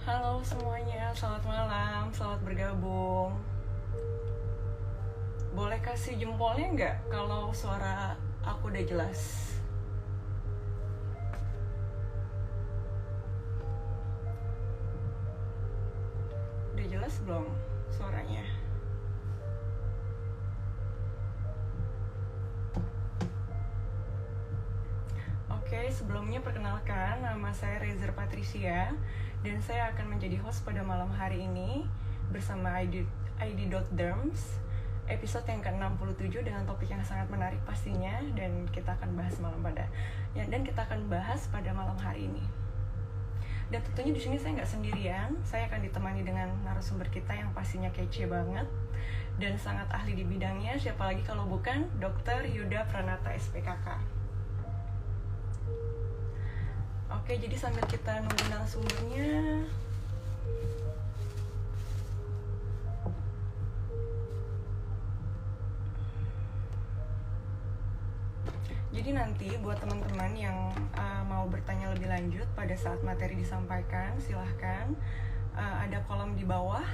Halo semuanya, selamat malam, selamat bergabung. Boleh kasih jempolnya nggak kalau suara aku udah jelas? Udah jelas belum suaranya? Oke, sebelumnya perkenalkan, nama saya Rezer Patricia dan saya akan menjadi host pada malam hari ini bersama ID.Derms, episode yang ke-67 dengan topik yang sangat menarik pastinya, dan kita akan bahas pada malam hari ini. Dan tentunya di sini saya nggak sendirian, saya akan ditemani dengan narasumber kita yang pastinya kece banget dan sangat ahli di bidangnya. Siapa lagi kalau bukan Dr. Yuda Pranata SPKK. Oke, jadi sambil kita nunggu narasumbernya, jadi nanti buat teman-teman yang mau bertanya lebih lanjut pada saat materi disampaikan, silahkan ada kolom di bawah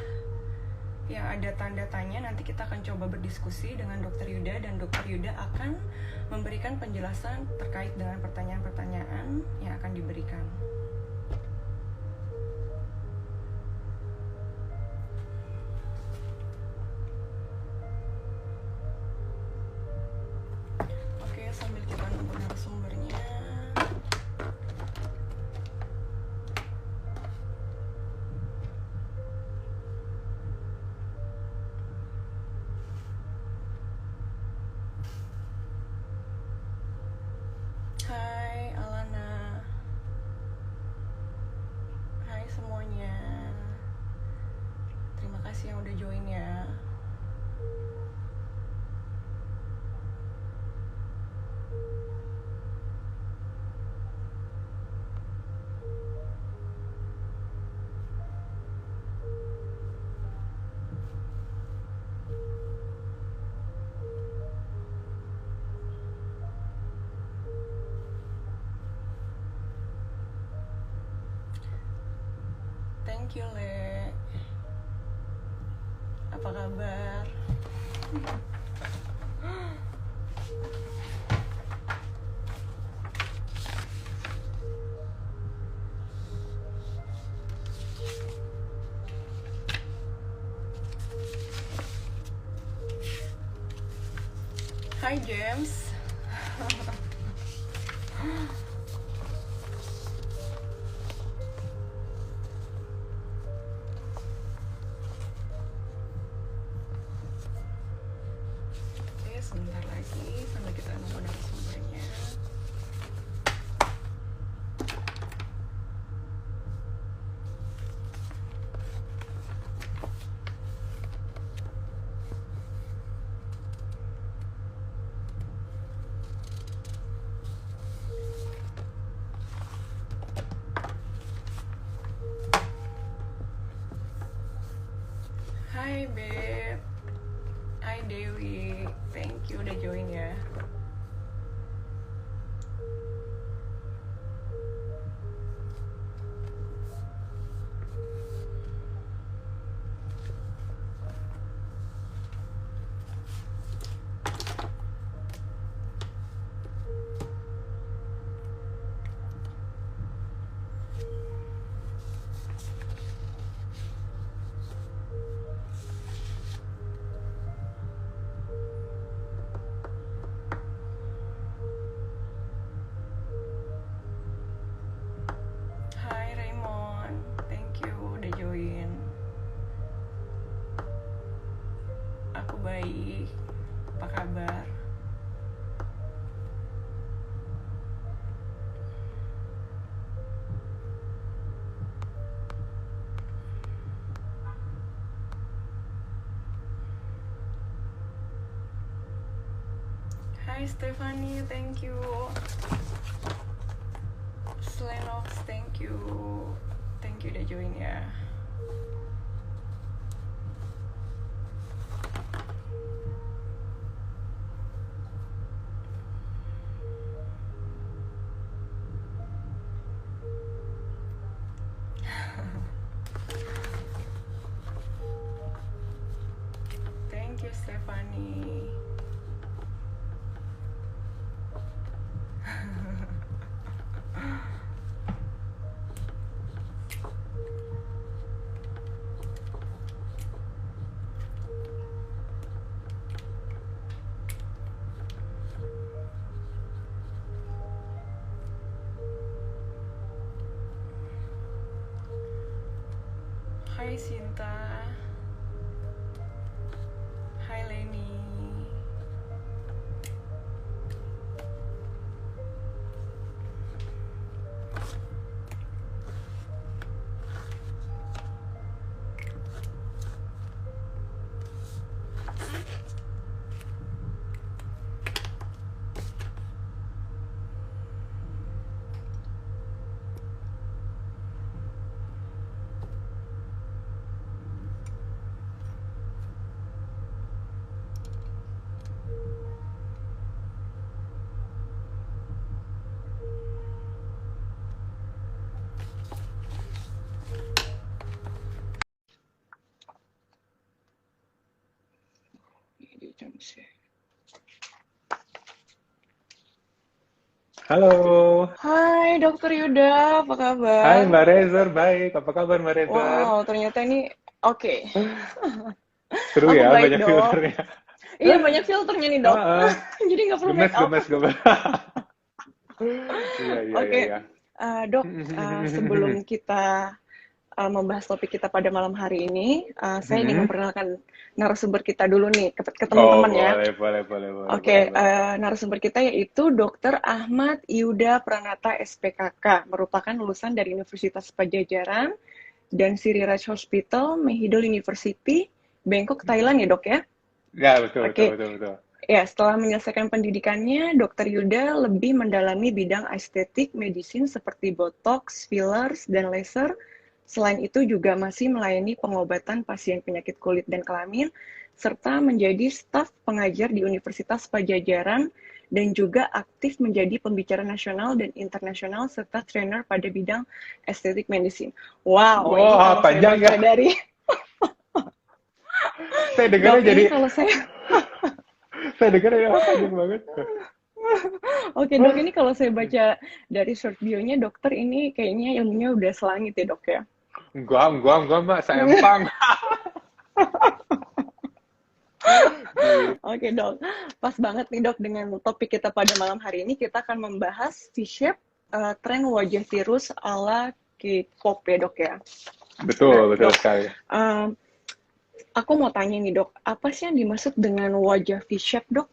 yang ada tanda tanya. Nanti kita akan coba berdiskusi dengan Dr. Yuda, dan Dr. Yuda akan memberikan penjelasan terkait dengan pertanyaan-pertanyaan yang akan diberikan. Oke, sambil kita nunggu narasumbernya. Hai Alana. Hai semuanya. Terima kasih yang udah join ya. Thank you, Le. Apa kabar? Hai James. Oke, sebentar lagi sambil kita nunggu narasumbernya. Hai Beb. Hai Dewi. Thank you udah join ya. Hai Raymond. Thank you udah join. Aku baik. Apa kabar? Hai Stephanie, thank you. Slenox, thank you. Thank you udah join ya. Hai Sinta. Hai Leni. Halo, Hai Dokter Yuda, apa hai kabar? Mbak Rezer, baik. Apa kabar Mbak Rezer? Wow, ternyata ini oke. Seru Aku ya, baik banyak dok. filternya. Iya banyak filternya nih dok. Heeh, Jadi nggak perlu gemes, make up. gemes, gemes. Iya, iya, iya, Oke, iya. Dok, sebelum kita membahas topik kita pada malam hari ini, saya ingin memperkenalkan narasumber kita dulu nih ke Oh, teman-teman ya. boleh, boleh, boleh, boleh, boleh, Oke, boleh. narasumber kita yaitu Dr. Ahmad Yuda Pranata SPKK, merupakan lulusan dari Universitas Padjadjaran dan Siriraj Hospital, Mahidol University, Bangkok, Thailand ya dok ya? Ya, betul, betul, Oke, betul, betul. ya setelah menyelesaikan pendidikannya, Dr. Yuda lebih mendalami bidang estetik medicine seperti botox, fillers, dan laser. Selain itu juga masih melayani pengobatan pasien penyakit kulit dan kelamin, serta menjadi staf pengajar di Universitas Padjadjaran dan juga aktif menjadi pembicara nasional dan internasional serta trainer pada bidang estetik medicine. Wow, ini Wah, kalau saya panjang baca ya. dari Saya dengarnya dok jadi, ini kalau saya saya dengarnya panjang banget. Oke dok, ini kalau saya baca dari short bio-nya dokter ini kayaknya ilmunya udah selangit ya dok ya. Enggak, Mbak, saya empang. Gitu. Oke dok, pas banget nih dok dengan topik kita pada malam hari ini kita akan membahas V-shape tren wajah tirus ala K-pop ya dok ya. Nah Betul, betul dok, sekali. eh, aku mau tanya nih dok, apa sih yang dimaksud dengan wajah V-shape dok?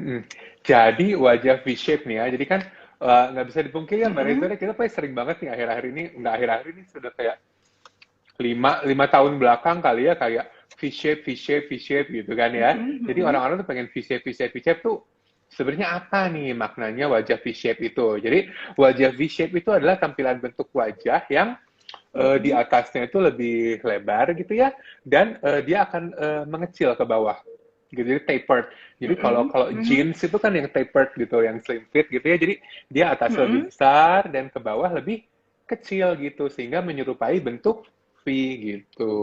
Mm. Jadi wajah V-shape nih ya. Jadi kan nggak bisa dipungkiri ya Mbak Reza, Mm-mm, kita pasti sering banget nih akhir-akhir ini, nggak akhir-akhir ini sudah kayak lima tahun belakang kali ya kayak V-shape, V-shape, V-shape gitu kan ya. mm-mm, Jadi mm-mm, orang-orang tuh pengen V-shape, V-shape, V-shape tuh sebenarnya apa nih maknanya wajah V-shape itu? Jadi wajah V-shape itu adalah tampilan bentuk wajah yang di mm-mm, atasnya itu lebih lebar gitu ya, dan dia akan mengecil ke bawah gitu, jadi tapered. Jadi kalau mm-mm, kalau mm-mm, jeans itu kan yang tapered gitu, yang slim fit gitu ya, jadi dia atas lebih mm-mm. besar dan ke bawah lebih kecil gitu, sehingga menyerupai bentuk V gitu.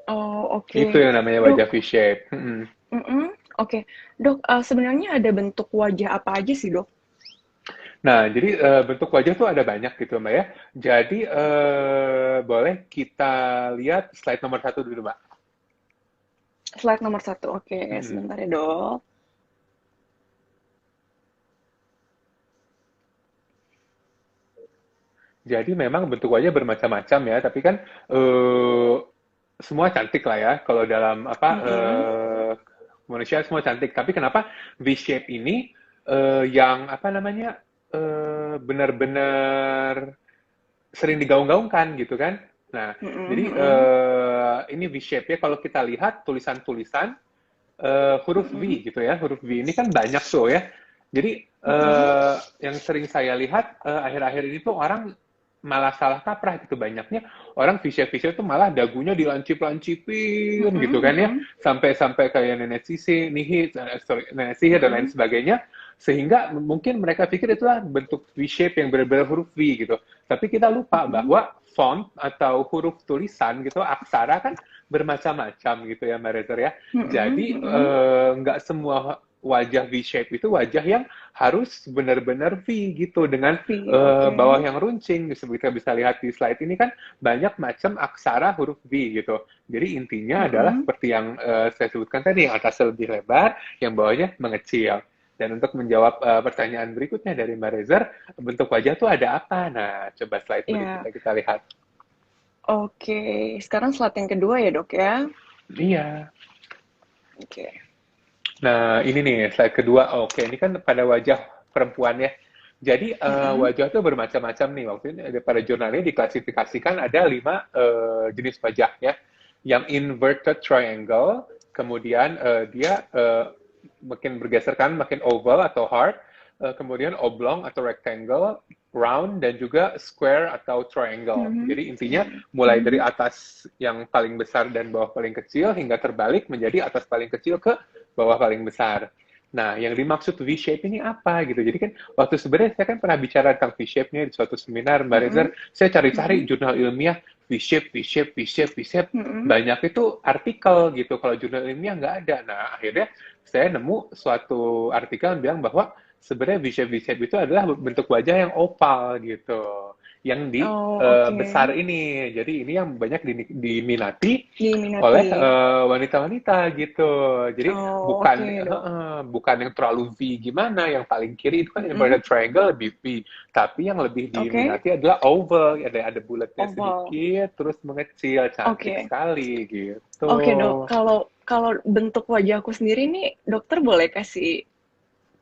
Oh Itu oke, yang namanya wajah dok. V-shape. Mm-mm. Oke, dok. Sebenarnya ada bentuk wajah apa aja sih dok? Nah, jadi bentuk wajah tuh ada banyak gitu Mbak ya. Jadi boleh kita lihat slide nomor satu dulu Mbak. Slide nomor satu. Oke, Mm-mm. sebentar ya dok. Jadi memang bentuk wajah bermacam-macam ya, tapi kan eh, semua cantik lah ya. Kalau dalam apa Mm-mm. manusia semua cantik. Tapi kenapa V-shape ini yang apa namanya benar-benar sering digaung-gaungkan gitu kan? Nah, Mm-mm, jadi mm-mm, ini V-shape ya. Kalau kita lihat tulisan-tulisan huruf mm-mm, V gitu ya, huruf V ini kan banyak tuh ya. Jadi mm-mm, yang sering saya lihat akhir-akhir ini tuh orang malah salah kaprah gitu, banyaknya orang visual tuh malah dagunya dilancip-lancipin gitu mm-mm, kan ya, mm-mm, sampai kayak nenek sisi, nihit, nenek sihir dan lain mm-mm, sebagainya, sehingga mungkin mereka pikir itulah bentuk V-shape yang benar-benar huruf V gitu. Tapi kita lupa mm-mm, bahwa font atau huruf tulisan gitu, aksara kan bermacam-macam gitu ya Mbak Rezer ya. mm-mm, Jadi mm-mm. nggak semua wajah V-shape itu wajah yang harus benar-benar V gitu, dengan V, oke. bawah yang runcing. Seperti kita bisa lihat di slide ini kan banyak macam aksara huruf V gitu. Jadi intinya adalah Mm-mm. seperti yang saya sebutkan tadi, yang atasnya lebih lebar, yang bawahnya mengecil. Dan untuk menjawab pertanyaan berikutnya dari Mbak Rezer, bentuk wajah tuh ada apa? Nah, coba slide Ya, berikutnya kita lihat. Oke, sekarang slide yang kedua ya dok ya. Iya. Oke. Nah, ini nih slide kedua. Oke, ini kan pada wajah perempuan ya. Jadi Mm-mm. wajah itu bermacam-macam nih. Waktu ini pada jurnalnya diklasifikasikan ada 5 jenis wajah ya. Yang inverted triangle, kemudian dia makin bergeser kan, makin oval atau hard, kemudian oblong atau rectangle, round, dan juga square atau triangle. Mhm. Jadi intinya mulai dari Mhm. atas yang paling besar dan bawah paling kecil hingga terbalik menjadi atas paling kecil ke bawah paling besar. Nah, yang dimaksud V-shape ini apa gitu. Jadi kan waktu sebenarnya saya kan pernah bicara tentang V-shape-nya di suatu seminar, Mbak Rezer. Mhm. Saya cari-cari Mhm. jurnal ilmiah V-shape, V-shape, V-shape, V-shape. Mhm. Banyak itu artikel gitu. Kalau jurnal ilmiah nggak ada. Nah, akhirnya saya nemu suatu artikel yang bilang bahwa sebenarnya V-shape itu adalah bentuk wajah yang oval gitu. Yang di Oh, oke. besar ini. Jadi ini yang banyak diminati oleh Diminati. wanita-wanita gitu. Jadi Oh, bukan oke, Dok. bukan yang terlalu V gimana, yang paling kiri itu kan Mhm. inverted triangle lebih V, tapi yang lebih Oke. diminati adalah oval, ada bulatnya Oval. sedikit, terus mengecil, cantik Oke. sekali gitu. Oke, Dok. Kalau kalau bentuk wajahku sendiri nih, dokter boleh kasih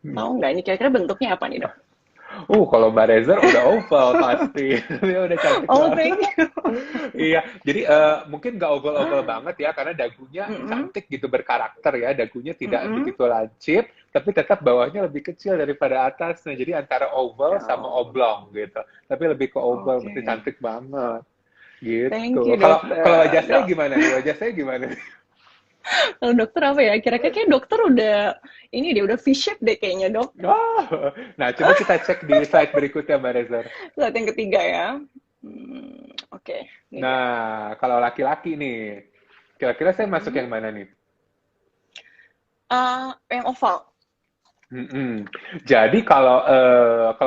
Hmm. tahu nggak nih kira-kira bentuknya apa nih, Dok? Kalau Mbak Rezer udah oval pasti, dia udah cantik Oh, banget. thank you. Iya, jadi mungkin nggak oval-oval banget ya, karena dagunya Mhm. cantik gitu, berkarakter ya. Dagunya tidak Mhm. begitu lancip, tapi tetap bawahnya lebih kecil daripada atasnya. Jadi antara oval sama Oh, oblong gitu. Tapi lebih ke oval, oke. mesti cantik banget Thank gitu. you, Kalau kalau dokter. wajah saya gimana nih? Wajah saya gimana? Kalau dokter apa ya? Kira-kira kayak dokter udah ini deh, udah V-shape deh kayaknya, Dok. Oh, nah coba kita cek di slide berikutnya, Mbak Rezer. Lihat yang ketiga ya. Oke, ini dia. Nah, kalau laki-laki nih, kira-kira saya masuk Mm-mm. yang mana nih? Yang oval. Mm-mm. Jadi kalau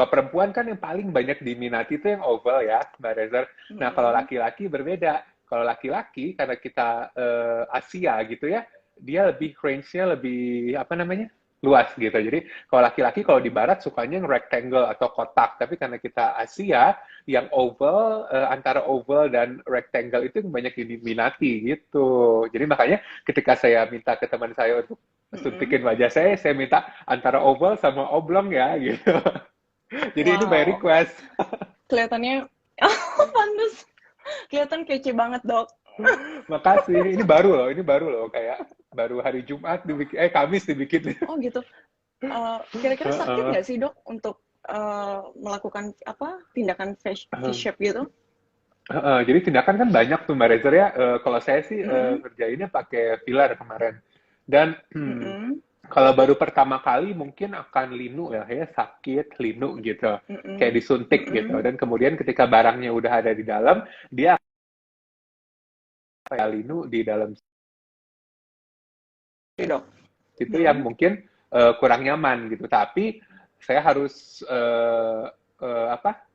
perempuan kan yang paling banyak diminati itu yang oval ya, Mbak Rezer. Nah kalau Mm-mm. laki-laki berbeda. Kalau laki-laki karena kita Asia gitu ya, dia lebih range-nya lebih apa namanya luas gitu. Jadi kalau laki-laki kalau di Barat sukanya yang rectangle atau kotak, tapi karena kita Asia, yang oval antara oval dan rectangle itu yang banyak diminati gitu. Jadi makanya ketika saya minta ke teman saya untuk Mm-mm. suntikin wajah saya minta antara oval sama oblong ya gitu. Jadi ini by Wow, request. kelihatannya pantas. Kelihatan kece banget, Dok. Makasih. Ini baru loh kayak baru hari Jumat dibikin Kamis dibikin. Oh gitu. Kira-kira sakit Heeh. nggak sih, Dok, untuk melakukan apa tindakan V-shape gitu? Jadi tindakan kan banyak tuh Mbak Rezer ya. Kalau saya sih Mm-mm. kerjainnya pakai filler kemarin. Dan Mm-mm. kalau baru pertama kali mungkin akan linu ya sakit linu gitu. Kayak Mm-mm. disuntik gitu. Mm-mm. Dan kemudian ketika barangnya udah ada di dalam, dia kayak linu di dalam Oke, Dok. itu yang Mm-mm. mungkin kurang nyaman gitu. Tapi saya harus apa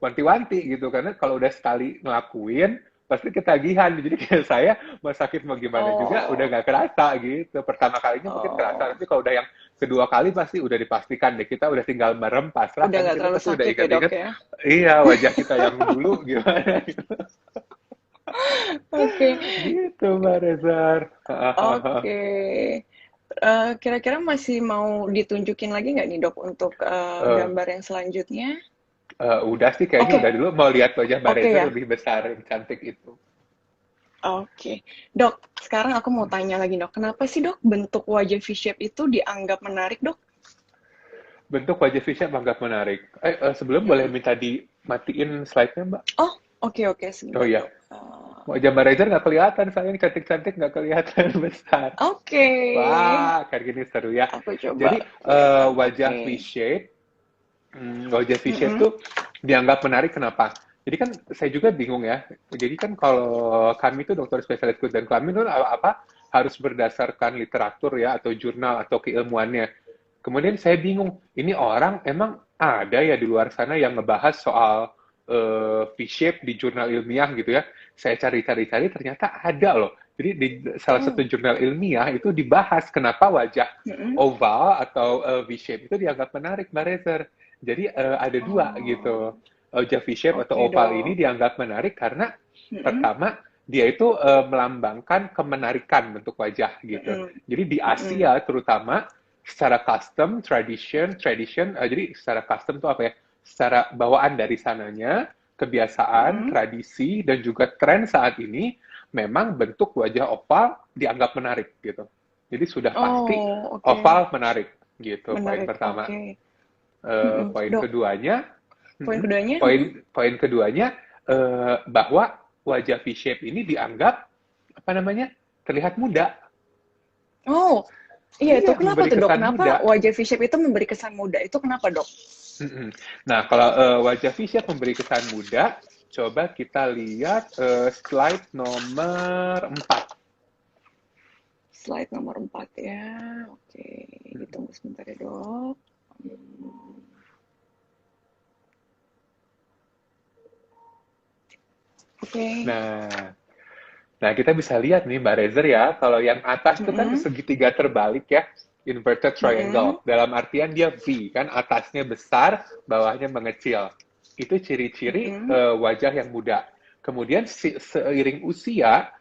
wanti-wanti gitu karena kalau udah sekali ngelakuin pasti ketagihan. Jadi kayak saya mau sakit mau gimana juga udah Oh, nggak kerasa gitu. Pertama kalinya mungkin kerasa, oh, tapi kalau udah yang kedua kali pasti udah dipastikan deh kita udah tinggal merem pasrah udah karena nggak kita terlalu pasti udah sakit ya, Dok ingat-ingat ya? iya wajah kita yang dulu gimana Oke, gitu Mbak Rezar. oke. Kira-kira masih mau ditunjukin lagi nggak nih, Dok, untuk Eh, gambar yang selanjutnya? udah sih kayaknya Oke, udah dulu mau lihat wajah Mbak oke Reza ya. lebih besar yang cantik itu. Oke, Dok. Sekarang aku mau tanya lagi, Dok. Kenapa sih, Dok, bentuk wajah V-shape itu dianggap menarik, Dok? Bentuk wajah Fisya anggap menarik. Sebelum boleh Mm-mm. minta dimatiin slide-nya Mbak? Oh, oke, oke. Oh Sebentar, iya, Dok. wajah Mbak Reza nggak kelihatan, sayang cantik-cantik nggak kelihatan besar. Oke. Wah, kayak gini seru ya. Aku coba Jadi kelihatan. wajah Oke. V-shape, wajah V-shape Mm-mm. tuh dianggap menarik kenapa? Jadi kan saya juga bingung ya. Jadi kan kalau kami tuh dokter spesialis kulit dan kelamin tuh apa harus berdasarkan literatur ya atau jurnal atau keilmuannya. Kemudian saya bingung, ini orang emang ada ya di luar sana yang ngebahas soal V-shape di jurnal ilmiah gitu ya. Saya cari-cari ternyata ada loh. Jadi di salah satu Oh. jurnal ilmiah itu dibahas kenapa wajah Mm-mm. oval atau V-shape itu dianggap menarik, Mbak Rezer. Jadi ada dua gitu. Oh. wajah V-shape atau Oke, oval ini Dok. dianggap menarik karena Mm-mm. pertama dia itu melambangkan kemenarikan bentuk wajah gitu. Mm-mm. Jadi di Mm-mm. Asia terutama secara custom, jadi secara custom itu apa ya? Secara bawaan dari sananya, kebiasaan, Mm-mm. tradisi, dan juga tren saat ini, memang bentuk wajah oval dianggap menarik gitu. Jadi sudah pasti Oh, oke. oval menarik gitu. Poin Menarik. pertama. Oke. Mm-mm. Poin Dok, keduanya, poin mm-mm, keduanya? Mm-mm. poin keduanya bahwa wajah V-shape ini dianggap apa namanya terlihat muda. Oh, iya itu Iya, kenapa memberi tuh, Dok? kesan Kenapa muda. wajah V-shape itu memberi kesan muda? Itu kenapa, Dok? Mm-mm. Nah, kalau wajah V-shape memberi kesan muda, coba kita lihat slide nomor 4. Slide nomor 4 ya. Oke, ditunggu sebentar ya, Dok. Hmm, Oke. Nah, nah, kita bisa lihat nih Mbak Rezer ya, kalau yang atas itu kan Mm-mm. segitiga terbalik ya, inverted Mm-mm. triangle. Dalam artian dia V, kan atasnya besar, bawahnya mengecil. Itu ciri-ciri Mm-mm. wajah yang muda. Kemudian seiring usia,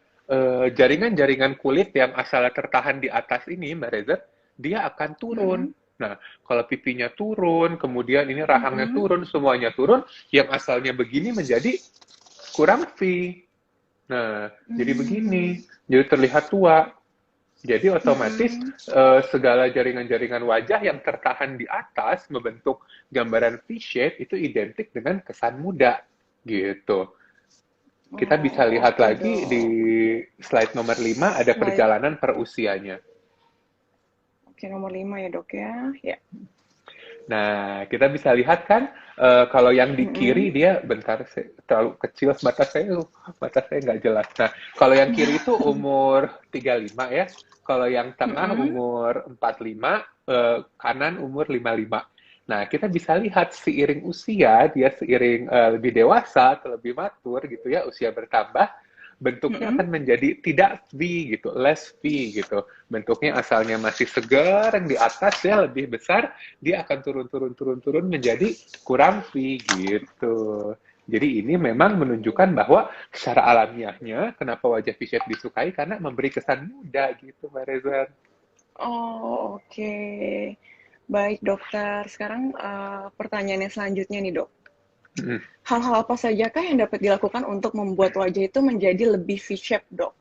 jaringan-jaringan kulit yang asalnya tertahan di atas ini, Mbak Rezer, dia akan turun. Mm-mm. Nah, kalau pipinya turun, kemudian ini rahangnya Mm-mm. turun, semuanya turun, yang asalnya begini menjadi kurang V. Nah, jadi Mm. begini, jadi terlihat tua. Jadi otomatis Mm-mm. segala jaringan-jaringan wajah yang tertahan di atas membentuk gambaran V-shape itu identik dengan kesan muda, gitu. Kita bisa Oh, lihat oke, lagi di Dok. slide nomor 5 ada Slide. perjalanan per usianya. Oke, nomor 5 ya, Dok ya. Ya. Nah, kita bisa lihat kan kalau yang di Mm-mm. kiri dia bentar terlalu kecil mata saya nggak jelas. Nah, kalau yang kiri itu umur 35 ya. Kalau yang tengah Mm-mm. umur 45, kanan umur 55. Nah, kita bisa lihat seiring usia, dia seiring lebih dewasa atau lebih matur gitu ya, usia bertambah, bentuknya Mm-mm. akan menjadi tidak V gitu, less V gitu. Bentuknya asalnya masih segar, yang di atas ya lebih besar, dia akan turun menjadi kurang V gitu. Jadi ini memang menunjukkan bahwa secara alamiahnya kenapa wajah V-shape disukai karena memberi kesan muda gitu, Mbak Reza. Oh, oke. Baik, dokter. Sekarang pertanyaannya selanjutnya nih, dok. Mm. Hal-hal apa sajakah yang dapat dilakukan untuk membuat wajah itu menjadi lebih V-shape, dok?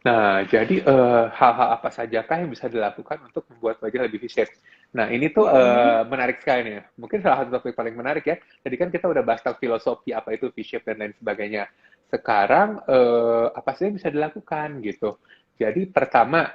Nah, jadi hal-hal apa sajakah yang bisa dilakukan untuk membuat wajah lebih V-shape? Nah, ini tuh Mm-mm. menarik sekali nih. Mungkin salah satu topik paling menarik ya. Tadi kan kita udah bahas tentang filosofi apa itu V-shape dan lain sebagainya. Sekarang apa sih yang bisa dilakukan gitu? Jadi pertama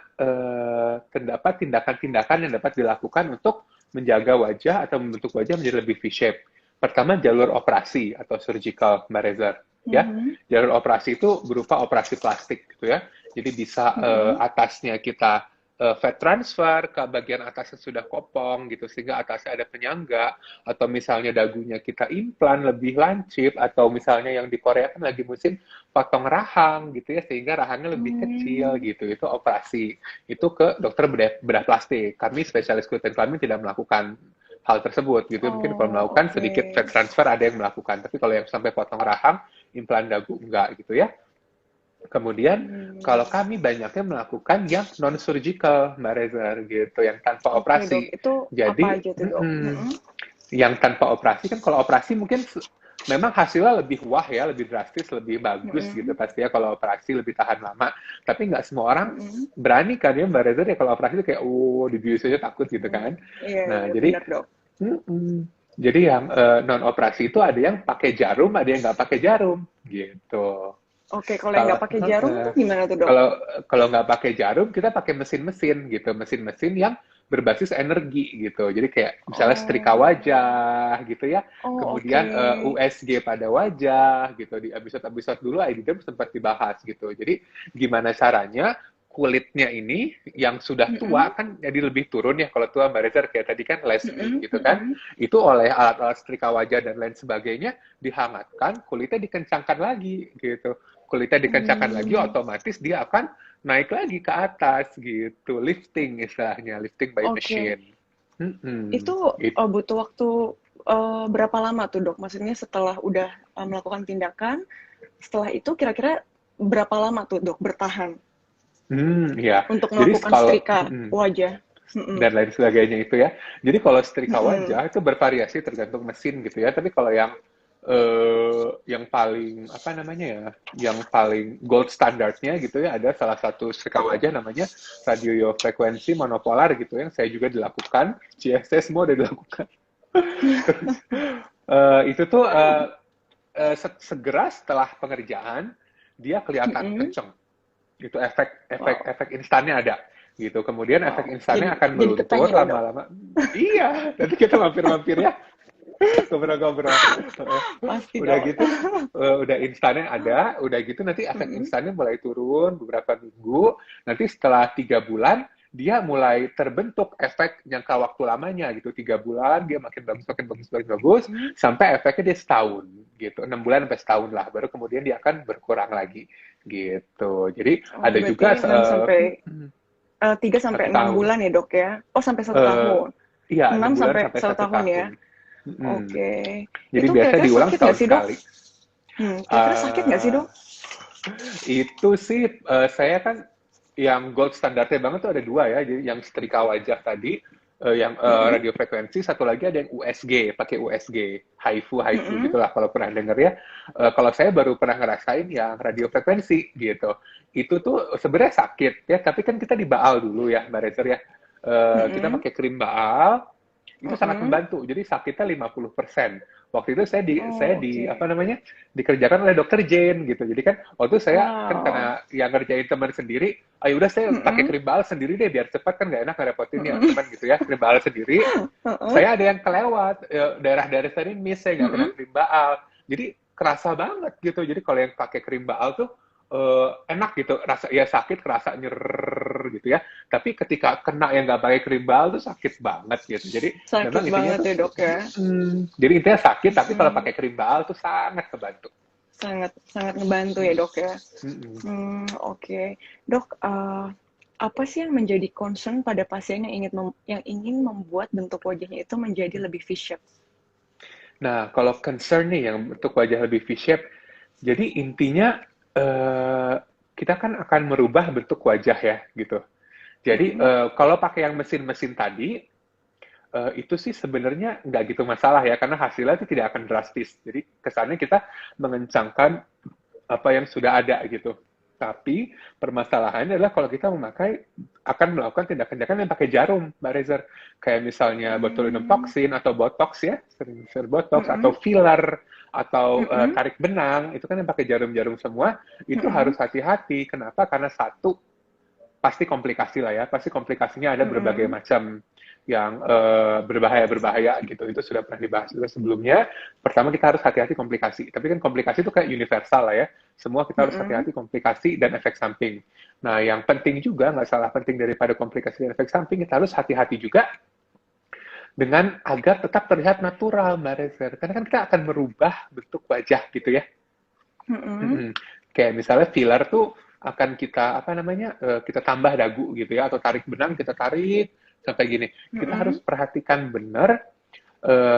terdapat tindakan-tindakan yang dapat dilakukan untuk menjaga wajah atau membentuk wajah menjadi lebih V-shape. Pertama jalur operasi atau surgical, Mbak Reza. Ya, Mhm. jalur operasi itu berupa operasi plastik gitu ya. Jadi bisa Mhm. atasnya kita fat transfer ke bagian atas yang sudah kopong gitu sehingga atasnya ada penyangga atau misalnya dagunya kita implan lebih lancip atau misalnya yang di Korea kan lagi musim potong rahang gitu ya sehingga rahangnya lebih kecil Hmm. gitu itu operasi itu ke dokter bedah plastik kami spesialis kulit dan kelamin tidak melakukan hal tersebut gitu mungkin kalau Oh, melakukan oke. sedikit fat transfer ada yang melakukan tapi kalau yang sampai potong rahang implan dagu enggak gitu ya. Kemudian Hmm. kalau kami banyaknya melakukan yang non surgical, Mbak Reza gitu, yang tanpa Oke, dok. operasi. Itu apa Jadi aja tuh, dok? Mhm. yang tanpa operasi kan kalau operasi mungkin memang hasilnya lebih wah ya, lebih drastis, lebih bagus gitu Mhm. pasti ya kalau operasi lebih tahan lama. Tapi nggak semua orang Mhm. berani kan ya Mbak Reza ya kalau operasi itu kayak dibius aja takut gitu Hmm. kan. Iya, Nah iya, jadi benar, dok. jadi yang non operasi itu ada yang pakai jarum, ada yang nggak pakai jarum gitu. Oke, kalau yang Kalau nggak pakai jarum tuh gimana tuh, dok? kalau kalau nggak pakai jarum, kita pakai mesin-mesin gitu, mesin-mesin yang berbasis energi gitu. Jadi kayak misalnya setrika Oh. wajah gitu ya, Oh, oke. kemudian USG pada wajah gitu. Di episode-episode dulu IDDM sempat dibahas gitu. Jadi gimana caranya kulitnya ini yang sudah tua Mhm. kan jadi lebih turun ya kalau tua Mbak Reza kayak tadi kan lesbi Mhm. gitu kan Mhm. itu oleh alat-alat setrika wajah dan lain sebagainya dihangatkan kulitnya dikencangkan lagi gitu kulitnya dikencangkan lagi, Hmm. otomatis dia akan naik lagi ke atas gitu. Lifting istilahnya, lifting by Oke. machine. Mm-mm. Itu It, butuh waktu berapa lama tuh dok? Maksudnya setelah udah melakukan tindakan, setelah itu kira-kira berapa lama tuh dok bertahan Ya. untuk Jadi melakukan kalau setrika wajah? Mm-mm. dan lain sebagainya itu ya. Jadi kalau setrika Mm-mm. wajah itu bervariasi tergantung mesin gitu ya. Tapi kalau yang paling apa namanya ya, yang paling gold standarnya gitu ya, ada salah satu setrika wajah namanya radiofrekuensi monopolar gitu yang saya juga dilakukan. CSS semua udah dilakukan. Terus itu tuh segera setelah pengerjaan dia kelihatan Mm-mm. kenceng. Itu efek efek Wow, efek instannya ada gitu. Kemudian efek wow. instannya akan Jadi meluntur ketanya dok. lama-lama. Iya, nanti kita mampir-mampir ya, ngobrol-ngobrol. Pasti Udah dok. gitu, udah instannya ada, udah gitu nanti efek Mm-mm. instannya mulai turun beberapa minggu. Nanti setelah 3 bulan dia mulai terbentuk efek jangka waktu lamanya gitu. 3 bulan dia makin bagus, makin bagus, makin bagus, Hmm. sampai efeknya dia setahun gitu. 6 bulan sampai setahun lah. Baru kemudian dia akan berkurang lagi gitu. Jadi Oh, ada juga berarti 6 sampai 3 satu sampai 6 tahun. bulan ya dok ya? Oh, sampai satu Eh, tahun. iya, 6 6 bulan sampai sampai satu satu tahun ya? tahun. Mm. Oke. Jadi Itu biasa kira-kira diulang sakit nggak setahun sih dok? sekali. Kira-kira sakit nggak sih Eh, dok? itu sih saya kan yang gold standarnya banget tuh ada dua ya. Jadi yang setrika wajah tadi, yang Mm-mm. radiofrekuensi, satu lagi ada yang USG, pakai USG, HIFU Mm-mm. gitulah kalau pernah denger ya. Kalau saya baru pernah ngerasain yang radiofrekuensi gitu. Itu tuh sebenarnya sakit ya, tapi kan kita dibaal dulu ya, Mbak Rezer ya. Kita Mm-mm. pakai krim baal, itu sangat Mm-mm. membantu. Jadi sakitnya 50%. Waktu itu saya Oh, di oke. apa namanya? Dikerjakan oleh dokter Jane gitu. Jadi kan waktu itu saya kan Wow. karena yang ngerjain teman sendiri, ayo udah saya pakai Mm-mm. krim baal sendiri deh biar cepat kan nggak enak ngerepotin ya Mm-mm. teman gitu ya. Krim baal sendiri. Mm-mm. Saya ada yang kelewat daerah-daerah tadi miss saya nggak kena Mm-mm. krim baal. Jadi kerasa banget gitu. Jadi kalau yang pakai krim baal tuh enak gitu, rasa ya sakit kerasa nyer gitu ya. Tapi ketika kena yang nggak pakai krim baal tuh sakit banget gitu. Jadi Sakit memang intinya banget tuh ya dok ya. jadi intinya sakit tapi kalau Mm-mm. pakai krim baal tuh sangat kebantu. Sangat sangat ngebantu ya dok ya. Mm-mm. Oke. Dok, apa sih yang menjadi concern pada pasien yang ingin membuat bentuk wajahnya itu menjadi lebih V-shape? Nah, kalau concern nih yang bentuk wajah lebih V-shape, jadi intinya eh, kita kan akan merubah bentuk wajah ya gitu. Jadi Mm-mm. kalau pakai yang mesin-mesin tadi, itu sih sebenarnya nggak gitu masalah ya, karena hasilnya itu tidak akan drastis. Jadi kesannya kita mengencangkan apa yang sudah ada gitu. Tapi permasalahannya adalah kalau kita akan melakukan tindakan-tindakan yang pakai jarum, Mbak Rezer. Kayak misalnya botulinum Mm. toxin atau botox ya, sering botox atau Mm-mm. filler atau Mm-mm. tarik benang, itu kan yang pakai jarum-jarum semua, itu harus Mm-mm. hati-hati. Kenapa? Karena satu, pasti komplikasi lah ya, pasti komplikasinya ada berbagai Mm-mm. macam yang berbahaya-berbahaya gitu. Itu sudah pernah dibahas juga sebelumnya. Pertama kita harus hati-hati komplikasi. Tapi kan komplikasi itu kayak universal lah ya. Semua kita harus Mm-mm. hati-hati komplikasi dan efek samping. Nah, yang penting juga, nggak salah penting daripada komplikasi dan efek samping, kita harus hati-hati juga dengan agar tetap terlihat natural, Mbak Rezer. Karena kan kita akan merubah bentuk wajah gitu ya. Mm-mm. Mm-mm. Kayak misalnya filler tuh akan kita apa namanya kita tambah dagu gitu ya atau tarik benang kita tarik sampai gini. Kita harus Mm-mm. perhatikan benar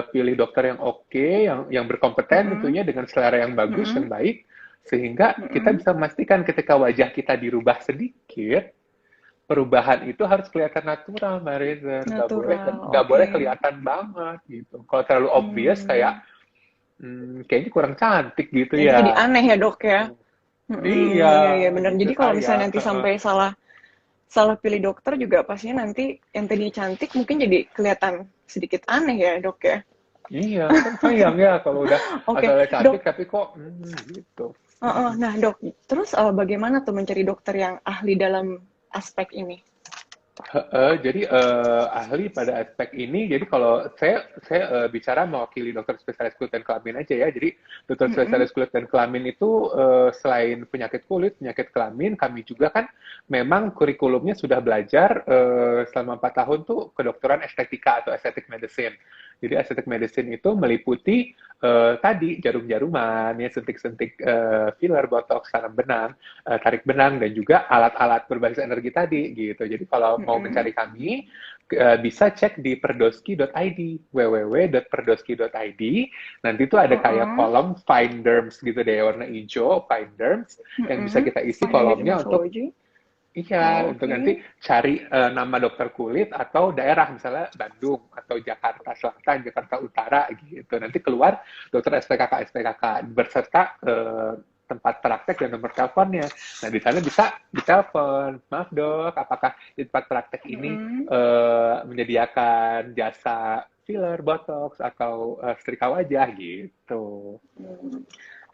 pilih dokter yang oke, yang berkompeten Mm-mm. tentunya dengan selera yang bagus, yang Mm-mm. baik sehingga kita Mm-mm. bisa memastikan ketika wajah kita dirubah sedikit, perubahan itu harus kelihatan natural, Mbak Reza. Natural, Nggak boleh oke. kelihatan banget gitu. Kalau terlalu obvious Hmm. kayak kayaknya kurang cantik gitu Nanti jadi ya. aneh ya dok ya. Iya, Iya iya benar. gitu Jadi kalau saya. misalnya nanti sampai salah salah pilih dokter juga pastinya nanti yang tadinya cantik mungkin jadi kelihatan sedikit aneh ya dok ya. Iya, kan sayang ya kalau udah Oke asalnya dok. cantik tapi kok gitu. Nah dok, terus bagaimana tuh mencari dokter yang ahli dalam aspek ini? Jadi ahli pada aspek ini, jadi kalau saya bicara mewakili dokter spesialis kulit dan kelamin aja ya. Jadi dokter Mm-mm. spesialis kulit dan kelamin itu selain penyakit kulit, penyakit kelamin, kami juga kan memang kurikulumnya sudah belajar selama 4 tahun tuh kedokteran estetika atau aesthetic medicine. Jadi aesthetic medicine itu meliputi tadi jarum-jaruman, ya sentik-sentik filler, botox, tanam benang, tarik benang dan juga alat-alat berbasis energi tadi gitu. Jadi kalau mau Mm-mm. mencari kami, bisa cek di perdoski.id, www.perdoski.id. Nanti tuh ada kayak Heeh. kolom find derms gitu deh, warna hijau, find derms, yang bisa kita isi Find kolomnya untuk dermatology. iya, Oh, untuk oke. nanti cari nama dokter kulit atau daerah, misalnya Bandung atau Jakarta Selatan, Jakarta Utara gitu. Nanti keluar dokter SPKK berserta tempat praktek dan nomor teleponnya. Nah, di sana bisa ditelepon, maaf dok, apakah di tempat praktek ini Mm-mm. menyediakan jasa filler, botox, atau setrika wajah gitu. Hmm.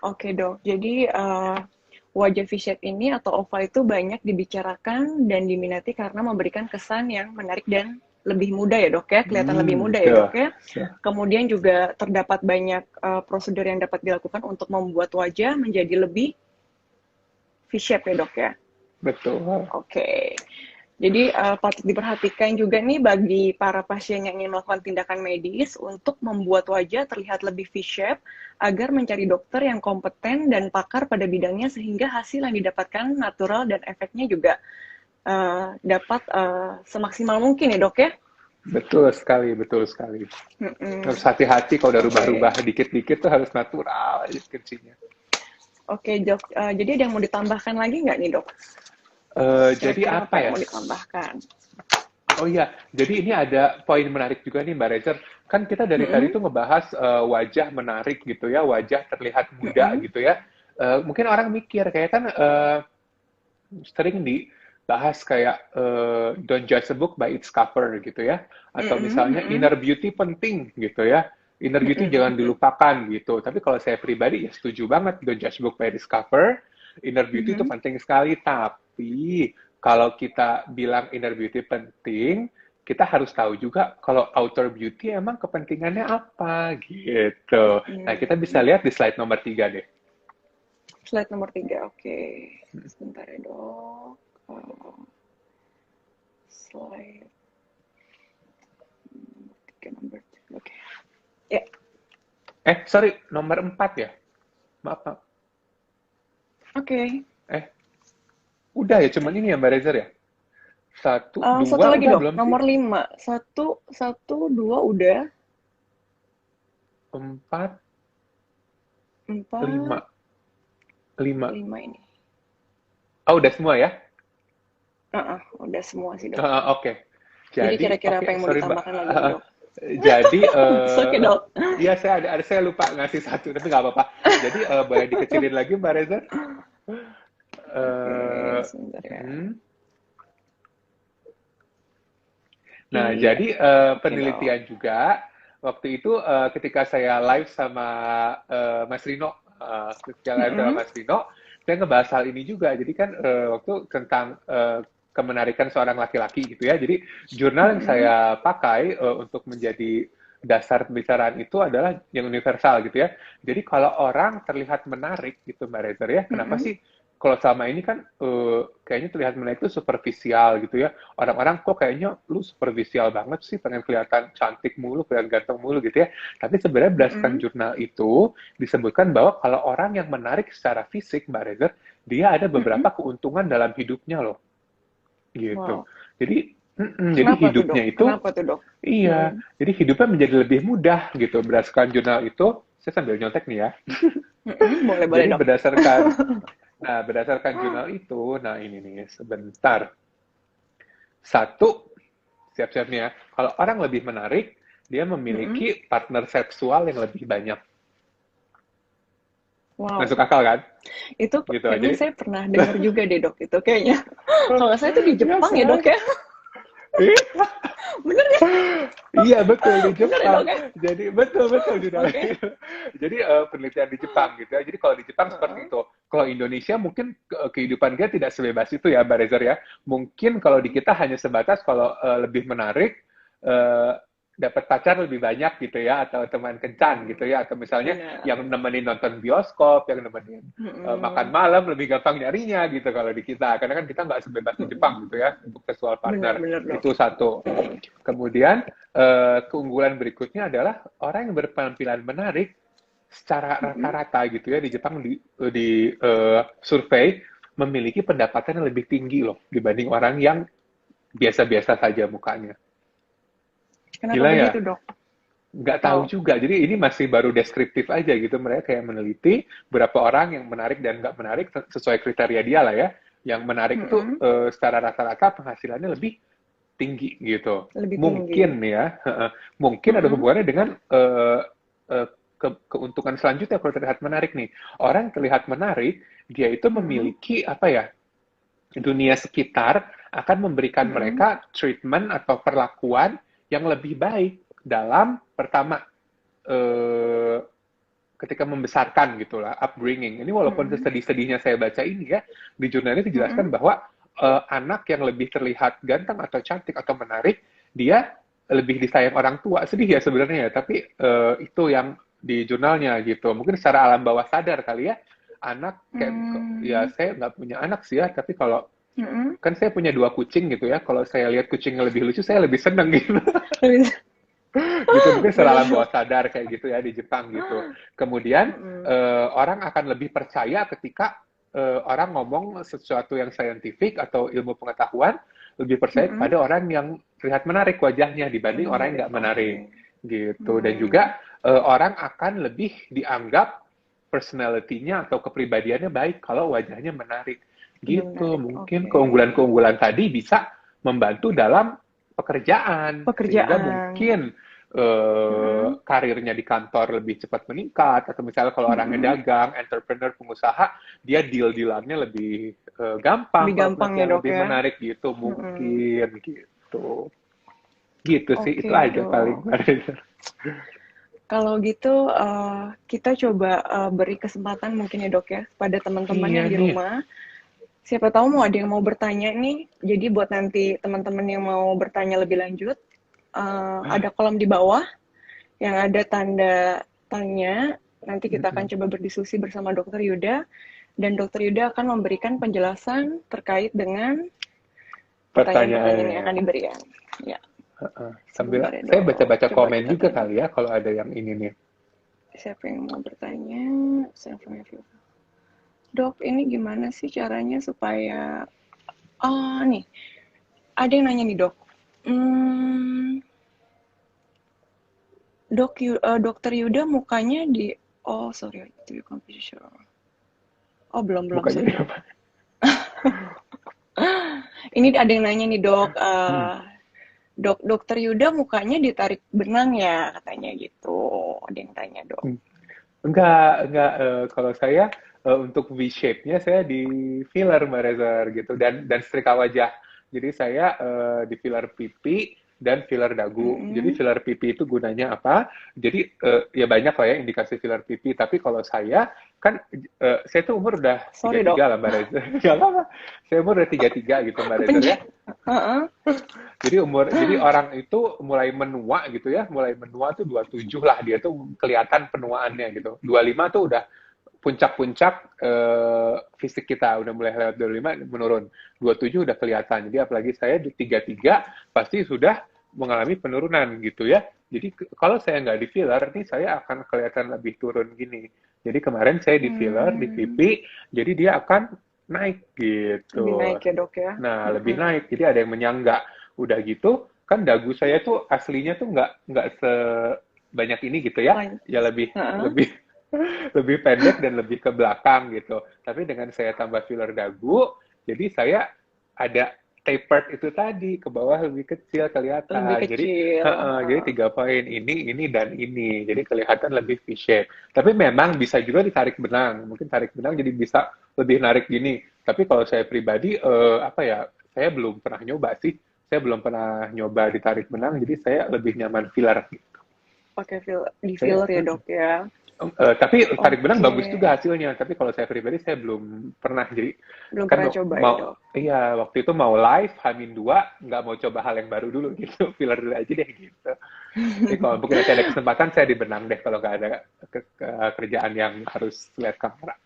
Oke dok, jadi wajah V-shape ini atau oval itu banyak dibicarakan dan diminati karena memberikan kesan yang menarik dan lebih muda ya dok ya, kelihatan lebih muda ya Tuh, dok ya. tuh. Kemudian juga terdapat banyak prosedur yang dapat dilakukan untuk membuat wajah menjadi lebih V-shape ya dok ya. Betul. Oke. Jadi patut diperhatikan juga nih bagi para pasien yang ingin melakukan tindakan medis untuk membuat wajah terlihat lebih V-shape agar mencari dokter yang kompeten dan pakar pada bidangnya sehingga hasil yang didapatkan natural dan efeknya juga dapat semaksimal mungkin ya dok ya. Betul sekali, betul sekali. Mm-mm. Harus hati-hati kalau udah Oke. rubah-rubah dikit-dikit tuh harus natural aja skripsinya. Oke dok, jadi ada yang mau ditambahkan lagi nggak nih dok? Jadi Kira-kira apa apa yang ya? mau ditambahkan? Oh iya, jadi ini ada poin menarik juga nih Mbak Rezer. Kan kita dari tadi Mm-mm. tuh ngebahas wajah menarik gitu ya, wajah terlihat muda Mm-mm. gitu ya. Mungkin orang mikir kayak kan sering dibahas kayak don't judge a book by its cover gitu ya, atau Mm-mm. misalnya Mm-mm. inner beauty penting gitu ya, inner beauty Mm-mm. jangan Mm-mm. dilupakan gitu. Tapi kalau saya pribadi ya setuju banget, don't judge a book by its cover, inner beauty itu Mm-mm. penting sekali. Tapi kalau kita bilang inner beauty penting, kita harus tahu juga kalau outer beauty emang kepentingannya apa gitu. Nah, kita bisa Mm-mm. lihat di slide nomor 3 deh. Slide nomor 3, oke. Sebentar ya dok. Slide nomor 3, nomor 3, oke. Ya, Sorry, nomor 4 ya? Maaf, Pak. oke. Eh, udah ya, cuman ini ya Mbak Rezer ya? Satu, Satu dua, lagi udah dok, belum sih? nomor 5. Satu, dua udah. Empat, lima, 4, lima. 5 ini. Oh, udah semua ya? Udah semua sih dok. Oke. Jadi Jadi, kira-kira apa oke, yang mau sorry Mbak. ditambahkan lagi nih dok? Jadi, Oke dok. ya saya lupa ngasih satu, tapi nggak apa-apa. Jadi, boleh dikecilin lagi Mbak Rezer? Oke, Eh, sebentar ya. hmm. Nah, Iya, jadi oke dok. penelitian juga waktu itu ketika saya live sama Mas Rino, ketika live sama Mm-mm. Mas Rino, saya ngebahas hal ini juga. Jadi kan waktu tentang kemenarikan seorang laki-laki gitu ya. Jadi jurnal yang Mm-mm. saya pakai untuk menjadi dasar pembicaraan itu adalah yang universal gitu ya. Jadi kalau orang terlihat menarik gitu Mbak Rezer ya, kenapa Mm-mm. sih kalau selama ini kan kayaknya terlihat menarik itu superficial gitu ya, orang-orang kok kayaknya lu superficial banget sih, pengen kelihatan cantik mulu, kelihatan ganteng mulu gitu ya. Tapi sebenarnya berdasarkan Mm-mm. jurnal itu disebutkan bahwa kalau orang yang menarik secara fisik, Mbak Rezer, dia ada beberapa Mm-mm. keuntungan dalam hidupnya loh, gitu. Wow. Jadi Kenapa tuh dok? hidupnya itu, Kenapa tuh dok? iya, Mm-mm. jadi hidupnya menjadi lebih mudah gitu berdasarkan jurnal itu. Saya sambil nyontek nih ya. Mm-mm. Boleh boleh Jadi dok. berdasarkan jurnal itu, nah ini nih sebentar. Satu, siap-siap nih ya. Kalau orang lebih menarik, dia Mm-mm. memiliki partner seksual yang lebih banyak. Wow. Masuk akal kan? Itu Gitu. kayaknya Jadi, saya pernah dengar juga deh dok. Itu kayaknya. Kalau nggak salah itu di ya Jepang ya dok kan? ya. Bener ya? Iya betul di Bener ya Jepang. dok ya? Jadi betul di dalam. Oke. Jadi penelitian di Jepang gitu ya. Jadi kalau di Jepang seperti Heeh. itu. Kalau Indonesia mungkin kehidupan kita tidak sebebas itu ya, Mbak Rezer ya. Mungkin kalau di kita hanya sebatas kalau lebih menarik eh, dapat pacar lebih banyak gitu ya, atau teman kencan gitu ya, atau misalnya Benar. yang nemenin nonton bioskop, yang nemenin makan Mm-mm. malam lebih gampang nyarinya gitu kalau di kita. Karena kan kita nggak sebebas di Mm-mm. Jepang gitu ya untuk seksual partner. Benar-benar dok. Itu satu. Kemudian keunggulan berikutnya adalah orang yang berpenampilan menarik secara Mm-mm. rata-rata gitu ya di Jepang di survei memiliki pendapatan yang lebih tinggi loh dibanding orang yang biasa-biasa saja mukanya. Kenapa Gila ya? begitu, Dok? Nggak tahu Oh. juga. Jadi ini masih baru deskriptif aja gitu. Mereka kayak meneliti berapa orang yang menarik dan nggak menarik sesuai kriteria dia lah ya. Yang menarik itu Mm-mm. secara rata-rata penghasilannya lebih tinggi gitu. Lebih tinggi. Mungkin ya, mungkin ada Mm-mm. hubungannya dengan keuntungan selanjutnya kalau terlihat menarik nih. Orang terlihat menarik, dia itu Mm-mm. memiliki apa ya? Dunia sekitar akan memberikan Mm-mm. mereka treatment atau perlakuan yang lebih baik dalam pertama eh, ketika membesarkan gitulah upbringing. Ini walaupun Mm-mm. sesedih-sedihnya saya baca ini ya di jurnal ini dijelaskan Mm-mm. bahwa anak yang lebih terlihat ganteng atau cantik atau menarik dia lebih disayang orang tua. Sedih ya sebenarnya ya, tapi itu yang di jurnalnya gitu. Mungkin secara alam bawah sadar kali ya anak kayak ya Mm. saya nggak punya anak sih ya, tapi kalau Mm-mm. kan saya punya 2 kucing gitu ya. Kalau saya lihat kucing yang lebih lucu, saya lebih seneng gitu. Lebih- Gitu mungkin secara Bener, bawah Dok. sadar kayak gitu ya di Jepang gitu. Kemudian Mm-mm. orang akan lebih percaya ketika orang ngomong sesuatu yang saintifik atau ilmu pengetahuan lebih percaya Mm-mm. kepada orang yang terlihat menarik wajahnya dibanding orang yang Menarik, nggak oke. menarik gitu. Dan Hmm. juga orang akan lebih dianggap personality-nya atau kepribadiannya baik kalau wajahnya menarik Lebih gitu. menarik, Mungkin oke. keunggulan-keunggulan tadi bisa membantu dalam pekerjaan sehingga Pekerjaan. mungkin Mm-mm. karirnya di kantor lebih cepat meningkat atau misalnya kalau orangnya Mm-mm. dagang, entrepreneur, pengusaha, dia deal-dealannya lebih Lebih gampang kalau gampang ya, penampilan Dok lebih ya. menarik gitu Mm-mm. mungkin gitu. Gitu sih itu Oke, aja paling. Dok. Kalau gitu kita coba beri kesempatan mungkin ya, Dok ya, pada teman-teman Iya yang di nih. rumah. Siapa tahu mau ada yang mau bertanya nih. Jadi buat nanti teman-teman yang mau bertanya lebih lanjut, ada kolom di bawah yang ada tanda tanya. Nanti kita akan coba berdiskusi bersama Dokter Yuda, dan Dokter Yuda akan memberikan penjelasan terkait dengan pertanyaan-pertanyaan yang Pertanyaannya. akan diberikan. Ya, Sambil sebentar ya, saya Dok. baca-baca Coba komen kita juga tanya. kali ya kalau ada yang ini nih. Siapa yang mau bertanya? Dok, ini gimana sih caranya supaya... Oh, nih. Ada yang nanya nih, Dok. Hmm, Dokter Yuda mukanya di... Oh, sorry. To be confidential. Oh, belum, Mukanya sorry. apa? Ini ada yang nanya nih, Dok. Hmm. Dokter Yuda mukanya ditarik benang ya, katanya gitu. Ada yang tanya, Dok. Enggak. Kalau saya untuk V shape-nya saya di filler Mbak Rezer gitu dan setrika wajah. Jadi saya di filler pipi dan filler dagu. Jadi Mm-mm. filler pipi itu gunanya apa? Jadi ya banyak lah ya indikasi filler pipi. Tapi kalau saya kan saya tuh umur udah tiga Sorry, Dok. tiga lah Mbak Rezer. Nggak apa-apa. Saya umur udah 33 gitu Mbak Rezer ya. Kepencet. Heeh. Jadi orang itu mulai menua gitu ya, mulai menua tuh 27 lah dia tuh kelihatan penuaannya gitu. 25 tuh udah puncak-puncak fisik kita udah mulai lewat 25 menurun. 27 udah kelihatan. Jadi apalagi saya di 33 pasti sudah mengalami penurunan gitu ya. Jadi kalau saya nggak di filler nih saya akan kelihatan lebih turun gini. Jadi kemarin saya di filler di Hmm, pipi, jadi dia akan naik lebih gitu. naik ya, Dok ya. Nah, lebih Mm-mm. naik. Jadi ada yang menyangga. Udah gitu, kan dagu saya tuh aslinya tuh nggak sebanyak ini gitu ya. Lain. Ya lebih Heeh. lebih lebih pendek dan lebih ke belakang gitu. Tapi dengan saya tambah filler dagu, jadi saya ada tapered itu tadi ke bawah lebih kecil Lebih kelihatan. kecil. Jadi 3 poin ini dan ini. Jadi kelihatan lebih V-shape. Tapi memang bisa juga ditarik benang. Mungkin tarik benang jadi bisa lebih narik gini. Tapi kalau saya pribadi apa ya? Saya belum pernah nyoba sih. Saya belum pernah nyoba ditarik benang. Jadi saya lebih nyaman filler. Pakai di Saya filler ya, Dok ya. tapi tarik benang Oke. bagus juga hasilnya. Tapi kalau saya pribadi saya belum pernah. Jadi Belum kan pernah coba ya, mau Dok. iya waktu itu mau live H-2 nggak mau coba hal yang baru dulu gitu. Filler dulu aja deh gitu. Jadi kalau mungkin nanti ada kesempatan saya dibenang deh kalau nggak ada kerjaan yang harus lihat kamera.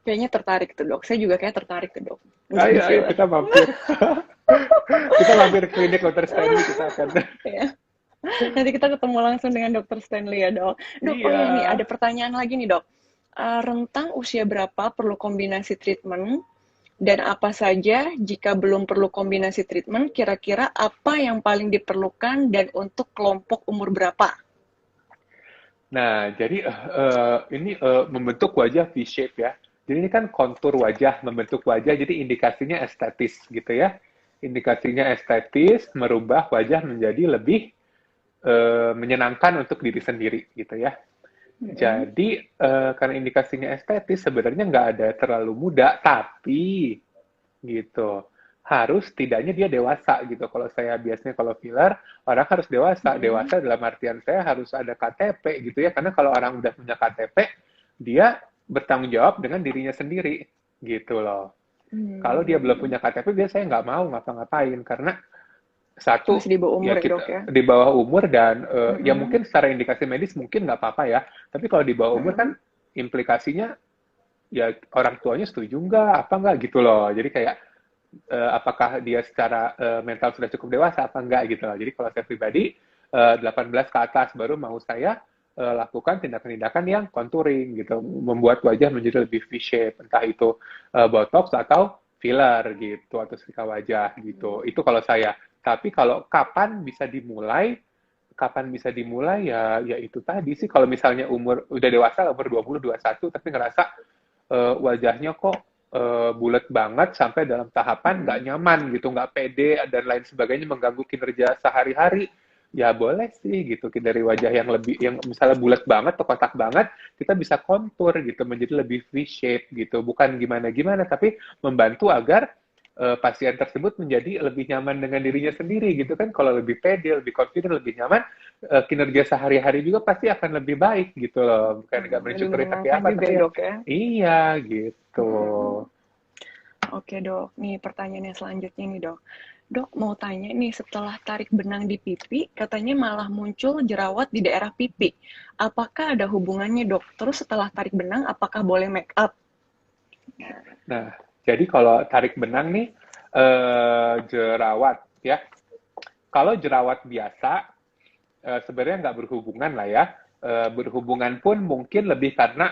Kayaknya tertarik tuh, Dok. Saya juga kayak tertarik tuh, Dok. Untuk di Ayo filler. kita mampir. Kita mampir klinik dokter Stanley kita akan. Ya. Nanti kita ketemu langsung dengan Dokter Stanley ya, Dok. Dok, oh Iya. ya nih, ada pertanyaan lagi nih, Dok. Rentang usia berapa perlu kombinasi treatment Dan apa saja jika belum perlu kombinasi treatment, kira-kira apa yang paling diperlukan dan untuk kelompok umur berapa? Nah, jadi ini membentuk wajah V-shape ya. Jadi ini kan kontur wajah, membentuk wajah, jadi indikasinya estetis gitu ya. Indikasinya estetis, merubah wajah menjadi lebih menyenangkan untuk diri sendiri gitu ya. Mm-mm. Jadi karena indikasinya estetis sebenarnya nggak ada terlalu muda, tapi gitu harus tidaknya dia dewasa gitu. Kalau saya biasanya kalau filler orang harus dewasa. Mm-mm. Dewasa dalam artian saya harus ada KTP gitu ya. Karena kalau orang udah punya KTP dia bertanggung jawab dengan dirinya sendiri gitu loh. Kalau dia belum Hmm. punya KTP biasanya nggak mau ngapa-ngapain karena Masih satu, di bawah umur ya ya dok ya? kita di bawah umur dan ya Mm-mm. mungkin secara indikasi medis mungkin nggak apa-apa ya. Tapi kalau di bawah umur kan Mm-mm. implikasinya ya orang tuanya setuju nggak, apa nggak gitu loh. Jadi kayak apakah dia secara mental sudah cukup dewasa apa enggak gitu loh. Jadi kalau saya pribadi 18 ke atas baru mau saya lakukan tindakan-tindakan yang contouring gitu, membuat wajah menjadi lebih V-shape, entah itu botox atau filler gitu atau setrika wajah gitu. Itu kalau saya. Tapi kalau kapan bisa dimulai ya ya itu tadi sih kalau misalnya umur udah dewasa umur 20 21 tapi ngerasa wajahnya kok bulat banget sampai dalam tahapan nggak Mm-mm. nyaman gitu, nggak pede dan lain sebagainya mengganggu kinerja sehari-hari. Ya boleh sih gitu dari wajah yang lebih yang misalnya bulat banget atau kotak banget kita bisa kontur gitu menjadi lebih V-shape gitu bukan gimana-gimana tapi membantu agar pasien tersebut menjadi lebih nyaman dengan dirinya sendiri gitu kan kalau lebih pede lebih confident lebih nyaman kinerja sehari-hari juga pasti akan lebih baik gitu loh bukan nggak Lebih mencukuri kaki menyenangkan apa juga tapi ya ya dok ya? iya gitu. Mm-mm. Oke dok, nih pertanyaannya selanjutnya nih dok. Dok mau tanya nih, setelah tarik benang di pipi, katanya malah muncul jerawat di daerah pipi. Apakah ada hubungannya dok? Terus setelah tarik benang, apakah boleh make up? Nah, jadi kalau tarik benang nih jerawat ya. Kalau jerawat biasa sebenarnya nggak berhubungan lah ya. Berhubungan pun mungkin lebih karena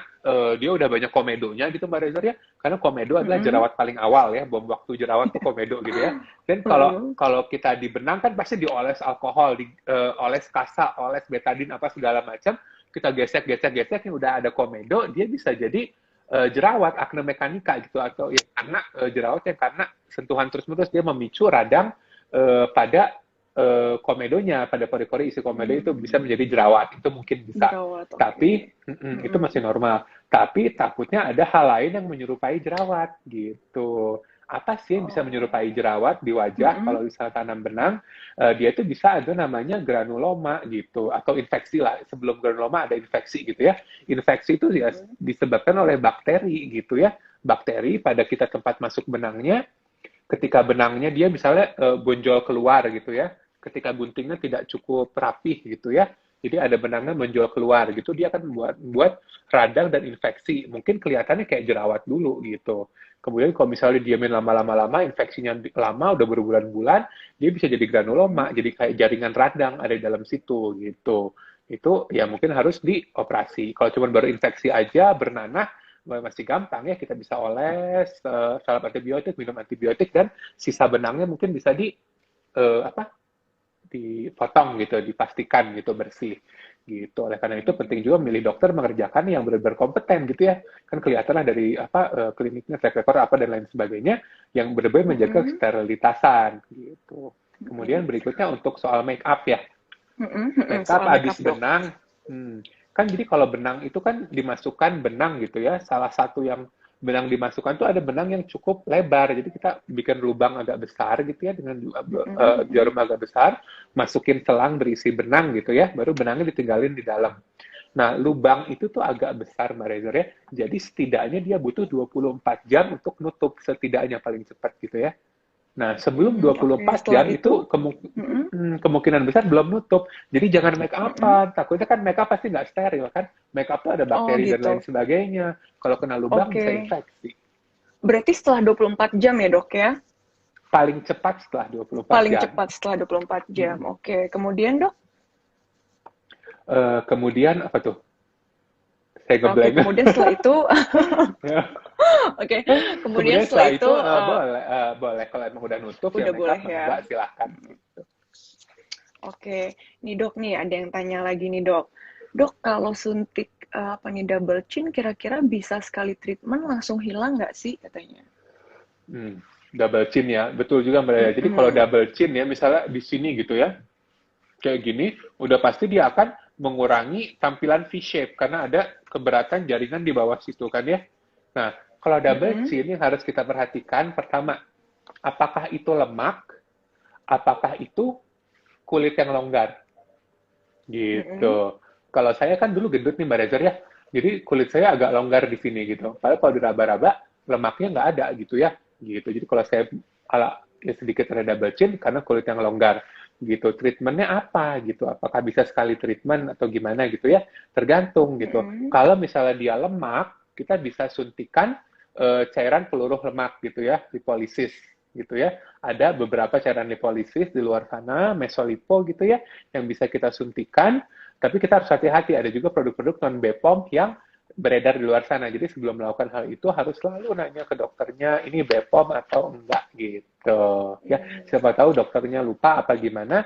dia udah banyak komedonya gitu Mbak Reza ya. Karena komedo adalah Mm-mm. jerawat paling awal ya, bom waktu jerawat tuh komedo gitu ya. Dan kalau Mm-mm. kalau kita dibenang kan pasti dioles alkohol, dioles kasa, oles betadin apa segala macam. Kita gesek-gesek-gesek yang udah ada komedo, dia bisa jadi jerawat, akne mekanika gitu atau ya karena jerawat yang karena sentuhan terus-menerus dia memicu radang pada komedonya pada pori-pori isi komedo itu bisa Hmm. menjadi jerawat itu mungkin bisa Jerawat, oke. tapi itu Mm-mm. masih normal tapi takutnya ada hal lain yang menyerupai jerawat gitu apa sih yang bisa Oh. menyerupai jerawat di wajah Mm-mm. kalau misalnya tanam benang dia itu bisa ada namanya granuloma gitu atau infeksi lah sebelum granuloma ada infeksi gitu ya infeksi itu ya Mm-mm. disebabkan oleh bakteri gitu ya bakteri pada kita tempat masuk benangnya ketika benangnya dia misalnya bonjol keluar gitu ya ketika guntingnya tidak cukup rapih gitu ya. Jadi ada benangnya menjual keluar gitu, dia akan membuat radang dan infeksi. Mungkin kelihatannya kayak jerawat dulu gitu. Kemudian kalau misalnya diamin lama-lama, infeksinya lama, udah berbulan-bulan, dia bisa jadi granuloma, Mm-mm. jadi kayak jaringan radang ada di dalam situ gitu. Itu ya mungkin harus dioperasi. Kalau cuma baru infeksi aja, bernanah, masih gampang ya kita bisa oles salep antibiotik minum antibiotik dan sisa benangnya mungkin bisa apa dipotong gitu, dipastikan gitu bersih gitu. Oleh karena itu penting juga milih dokter mengerjakan yang benar-benar kompeten gitu ya. Kan kelihatan lah dari apa kliniknya, track record apa dan lain sebagainya yang benar-benar menjaga Mm-mm. sterilitasan gitu. Kemudian Mm-mm. berikutnya untuk soal make up ya. Mm-mm. Mm-mm. Make up Soal makeup habis dok. benang, kan jadi kalau benang itu kan dimasukkan benang gitu ya. Salah satu yang benang dimasukkan tuh ada benang yang cukup lebar. Jadi kita bikin lubang agak besar gitu ya dengan Mm-mm. Mm-mm. jarum agak besar, masukin selang berisi benang gitu ya. Baru benangnya ditinggalin di dalam. Nah, lubang itu tuh agak besar Mbak Reza ya. Jadi setidaknya dia butuh 24 jam untuk nutup setidaknya paling cepat gitu ya. Nah, sebelum Oke, 24 setelah jam itu, itu mm-mm. kemungkinan besar belum nutup. Jadi jangan make Mm-mm. upan. Takutnya kan make up pasti nggak steril kan. Make up tuh ada Oh bakteri dan gitu. lain sebagainya. Kalau kena lubang bisa Oke. infeksi. Berarti setelah 24 jam ya dok ya? Paling cepat setelah 24 Paling jam. cepat setelah 24 jam. Oke, kemudian dok? Kemudian apa tuh? Saya Oke, ngeblank. kemudian setelah itu, Oke, kemudian Kemudian setelah setelah itu itu boleh kalau emang udah nutup ya udah makeup boleh ya. mangga silahkan gitu. Oke, nih dok nih ada yang tanya lagi nih dok. Dok kalau suntik apa nih double chin kira-kira bisa sekali treatment langsung hilang nggak sih katanya? Double chin ya, betul juga Mbak Daya. Jadi kalau Mm-mm. double chin ya, misalnya di sini gitu ya, kayak gini, udah pasti dia akan mengurangi tampilan V-shape karena ada keberatan jaringan di bawah situ kan ya. Nah, kalau double Mm-mm. chin yang harus kita perhatikan, pertama, apakah itu lemak, apakah itu kulit yang longgar, Mm-mm. gitu. Kalau saya kan dulu gendut nih Mbak Rezer ya, jadi kulit saya agak longgar di sini gitu. Padahal kalau diraba-raba, lemaknya nggak ada gitu ya, gitu. Jadi kalau saya ala ya sedikit ada double chin karena kulit yang longgar gitu. Treatmentnya apa gitu? Apakah bisa sekali treatment atau gimana gitu ya? Tergantung gitu. Mm-mm. Kalau misalnya dia lemak, kita bisa suntikan cairan peluruh lemak gitu ya, lipolisis gitu ya. Ada beberapa cairan lipolisis di luar sana, mesolipo gitu ya, yang bisa kita suntikan. Tapi kita harus hati-hati, ada juga produk-produk non BPOM yang beredar di luar sana. Jadi sebelum melakukan hal itu harus selalu nanya ke dokternya, ini BPOM atau enggak gitu. Ya, siapa tahu dokternya lupa apa gimana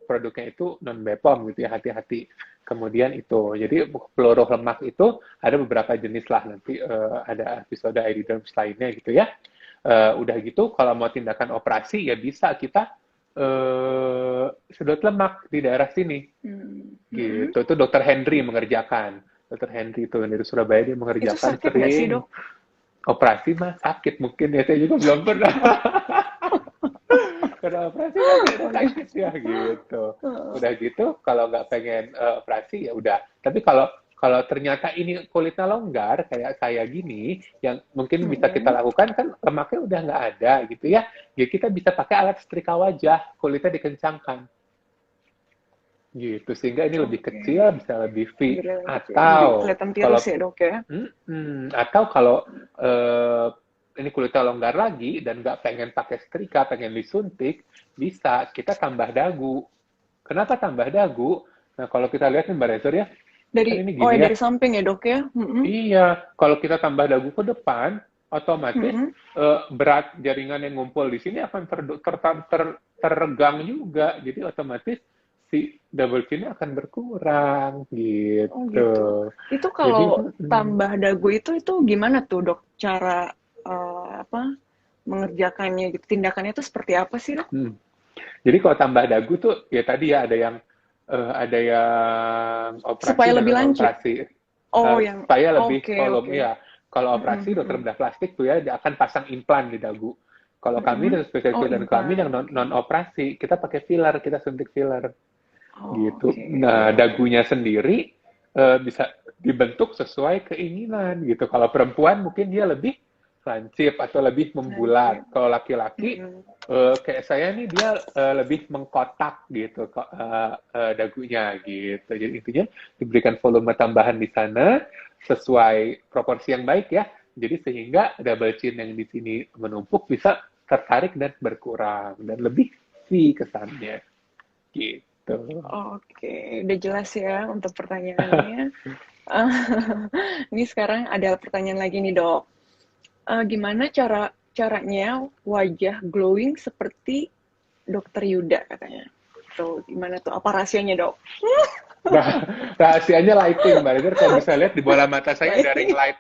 produknya itu non BPOM gitu ya, hati-hati. Kemudian itu, jadi peluru lemak itu ada beberapa jenis lah nanti ada episode ID derms lainnya gitu ya. Udah gitu, kalau mau tindakan operasi ya bisa kita sedot lemak di daerah sini Mm-mm. gitu. Itu Dokter Henry mengerjakan. Dokter Henry itu dari Surabaya dia Itu mengerjakan sakit nggak sih sering. dok? Operasi mah sakit mungkin ya, saya juga belum pernah. Karena operasi pasti ada Oke. sakit ya gitu. Udah gitu kalau nggak pengen operasi ya udah. Tapi kalau kalau ternyata ini kulitnya longgar kayak saya gini, yang mungkin bisa kita Mm-mm. lakukan kan lemaknya udah nggak ada gitu ya. Ya kita bisa pakai alat setrika wajah, kulitnya dikencangkan gitu sehingga ini lebih Oke. kecil bisa lebih V Biar yang kecil. Jadi atau kelihatan tirus kalau ya dok ya? atau kalau eh, ini kulitnya longgar lagi dan nggak pengen pakai setrika, pengen disuntik, bisa kita tambah dagu. Kenapa tambah dagu? Nah kalau kita lihat nih Mbak Rezer ya, kan Dari, ini oh gini ya ya. dari samping ya dok ya? Mm-mm. Iya, kalau kita tambah dagu ke depan, otomatis Mm-mm. berat jaringan yang ngumpul di sini akan terregang juga. Jadi otomatis si double chin akan berkurang Oh gitu. gitu. Itu Jadi kalau tambah dagu itu gimana tuh dok? Cara apa mengerjakannya gitu? Tindakannya itu seperti apa sih dok? hmm. Jadi kalau tambah dagu tuh ya tadi ya ada yang operasi Supaya dan lebih non lanjut. operasi. Oh yang, Supaya lebih oke volum oke. ya. Kalau Mm-mm, operasi dokter mm-mm, bedah plastik tuh ya dia akan pasang implan di dagu. Kalau kami mm-mm. dari spesialis Oh kulit dan kelamin yang implan, oke. non operasi, kita pakai filler, kita suntik filler Oh, gitu. oke Nah, oke. dagunya sendiri bisa dibentuk sesuai keinginan gitu. Kalau perempuan mungkin dia lebih lancip atau lebih Lanjut. membulat. Kalau laki-laki Mm-mm. kayak saya nih dia lebih mengkotak gitu dagunya gitu. Jadi intinya diberikan volume tambahan di sana sesuai proporsi yang baik ya. Jadi sehingga double chin yang di sini menumpuk bisa tertarik dan berkurang dan lebih V kesannya gitu. Oke, udah jelas ya untuk pertanyaannya. Eh, Ini sekarang ada pertanyaan lagi nih dok. Gimana caranya wajah glowing seperti Dokter Yuda katanya? Tuh, gimana tuh? Apa rahasianya dok? Nah, rahasianya lighting, Mbak Rezer. Kalau bisa lihat di bola mata saya ada ring Lighting. light.